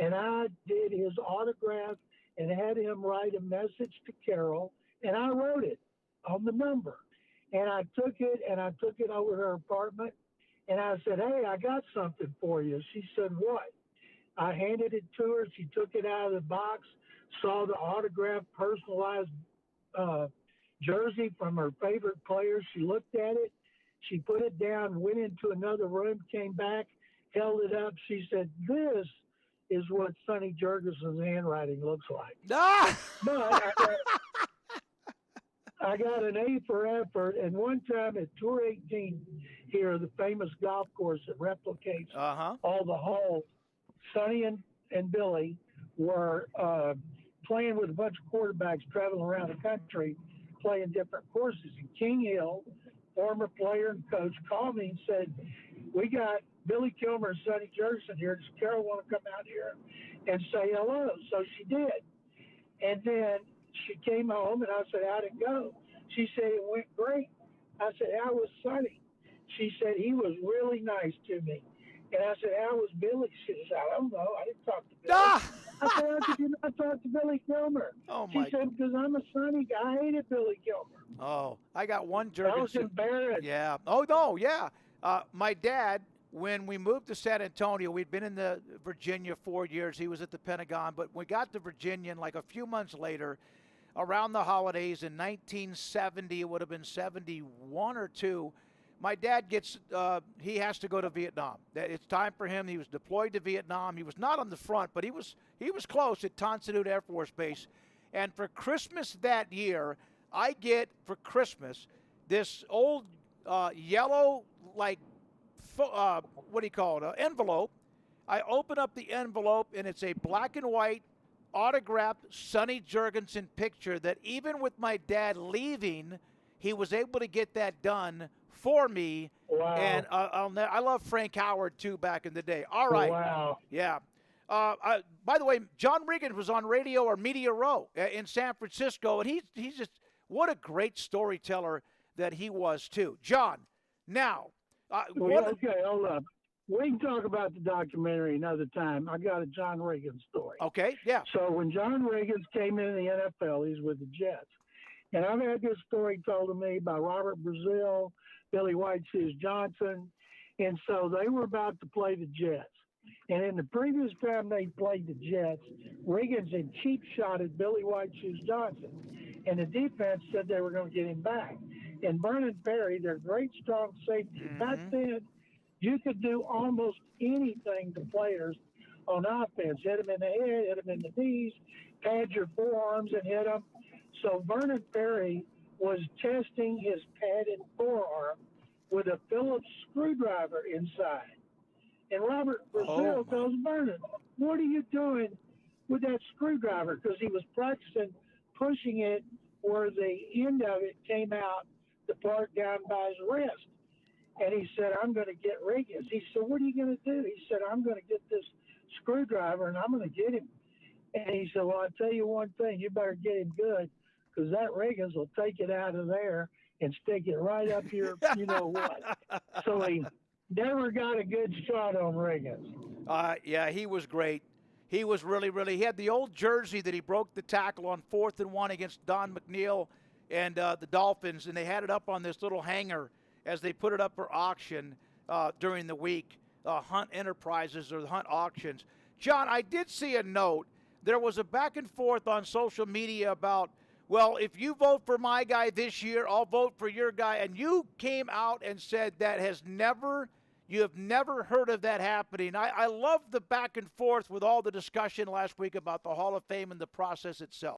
and I did his autograph and had him write a message to Carol, and I wrote it on the number. And I took it over to her apartment, and I said, hey, I got something for you. She said, what? I handed it to her. She took it out of the box, saw the autographed, personalized jersey from her favorite player. She looked at it. She put it down, went into another room, came back, held it up. She said, this is what Sonny Jurgensen's handwriting looks like. But I got an A for effort. And one time at Tour 18 here, the famous golf course that replicates all the holes, Sonny and Billy were playing with a bunch of quarterbacks traveling around the country, playing different courses. And King Hill, former player and coach, called me and said, we got Billy Kilmer and Sonny Jurgensen here. Does Carol want to come out here and say hello? So she did. And then she came home, and I said, how'd it go? She said, it went great. I said, how was Sonny? She said, he was really nice to me. And I said, how was Billy? She said, I don't know. I didn't talk to Billy. I said, how could you not talk to Billy Kilmer? She said, because I'm a Sonny guy. I hated Billy Kilmer. Oh, I got one Jurgensen. I was embarrassed. Yeah. Oh, no, yeah. My dad, when we moved to San Antonio, we'd been in the Virginia 4 years. He was at the Pentagon. But we got to Virginia, and like a few months later, around the holidays in 1970, it would have been 71 or 2, my dad gets, he has to go to Vietnam. It's time for him. He was deployed to Vietnam. He was not on the front, but he was close at Tan Son Nhut Air Force Base. And for Christmas that year, I get for Christmas this old yellow, like, what do you call it, envelope. I open up the envelope, and it's a black and white autographed Sonny Jurgensen picture that even with my dad leaving, he was able to get that done for me. Wow. And I love Frank Howard, too, back in the day. All right. Wow. Yeah. By the way, John Riggins was on radio or Media Row in San Francisco, and he's just, what a great storyteller that he was, too. John, now. Okay, hold up. We can talk about the documentary another time. I got a John Riggins story. Okay, yeah. So when John Riggins came into the NFL, he's with the Jets. And I've had this story told to me by Robert Brazil, Billy White Shoes Johnson. And so they were about to play the Jets. And in the previous time they played the Jets, Riggins had cheap shotted Billy White Shoes Johnson. And the defense said they were going to get him back. And Vernon Perry, their great strong safety, back then, you could do almost anything to players on offense. Hit them in the head, hit them in the knees, pad your forearms and hit them. So Vernon Perry was testing his padded forearm with a Phillips screwdriver inside. And Robert Brazil tells Vernon, what are you doing with that screwdriver? Because he was practicing pushing it where the end of it came out, the part down by his wrist. And he said, I'm going to get Riggins. He said, what are you going to do? He said, I'm going to get this screwdriver and I'm going to get him. And he said, well, I'll tell you one thing. You better get him good because that Riggins will take it out of there and stick it right up your, you know what. So he never got a good shot on Riggins. Yeah, he was great. He was really, he had the old jersey that he broke the tackle on 4th and 1 against Don McNeil and the Dolphins, and they had it up on this little hanger as they put it up for auction during the week, Hunt Enterprises or the Hunt Auctions. John, I did see a note. There was a back and forth on social media about, well, if you vote for my guy this year, I'll vote for your guy. And you came out and said you have never heard of that happening. I love the back and forth with all the discussion last week about the Hall of Fame and the process itself.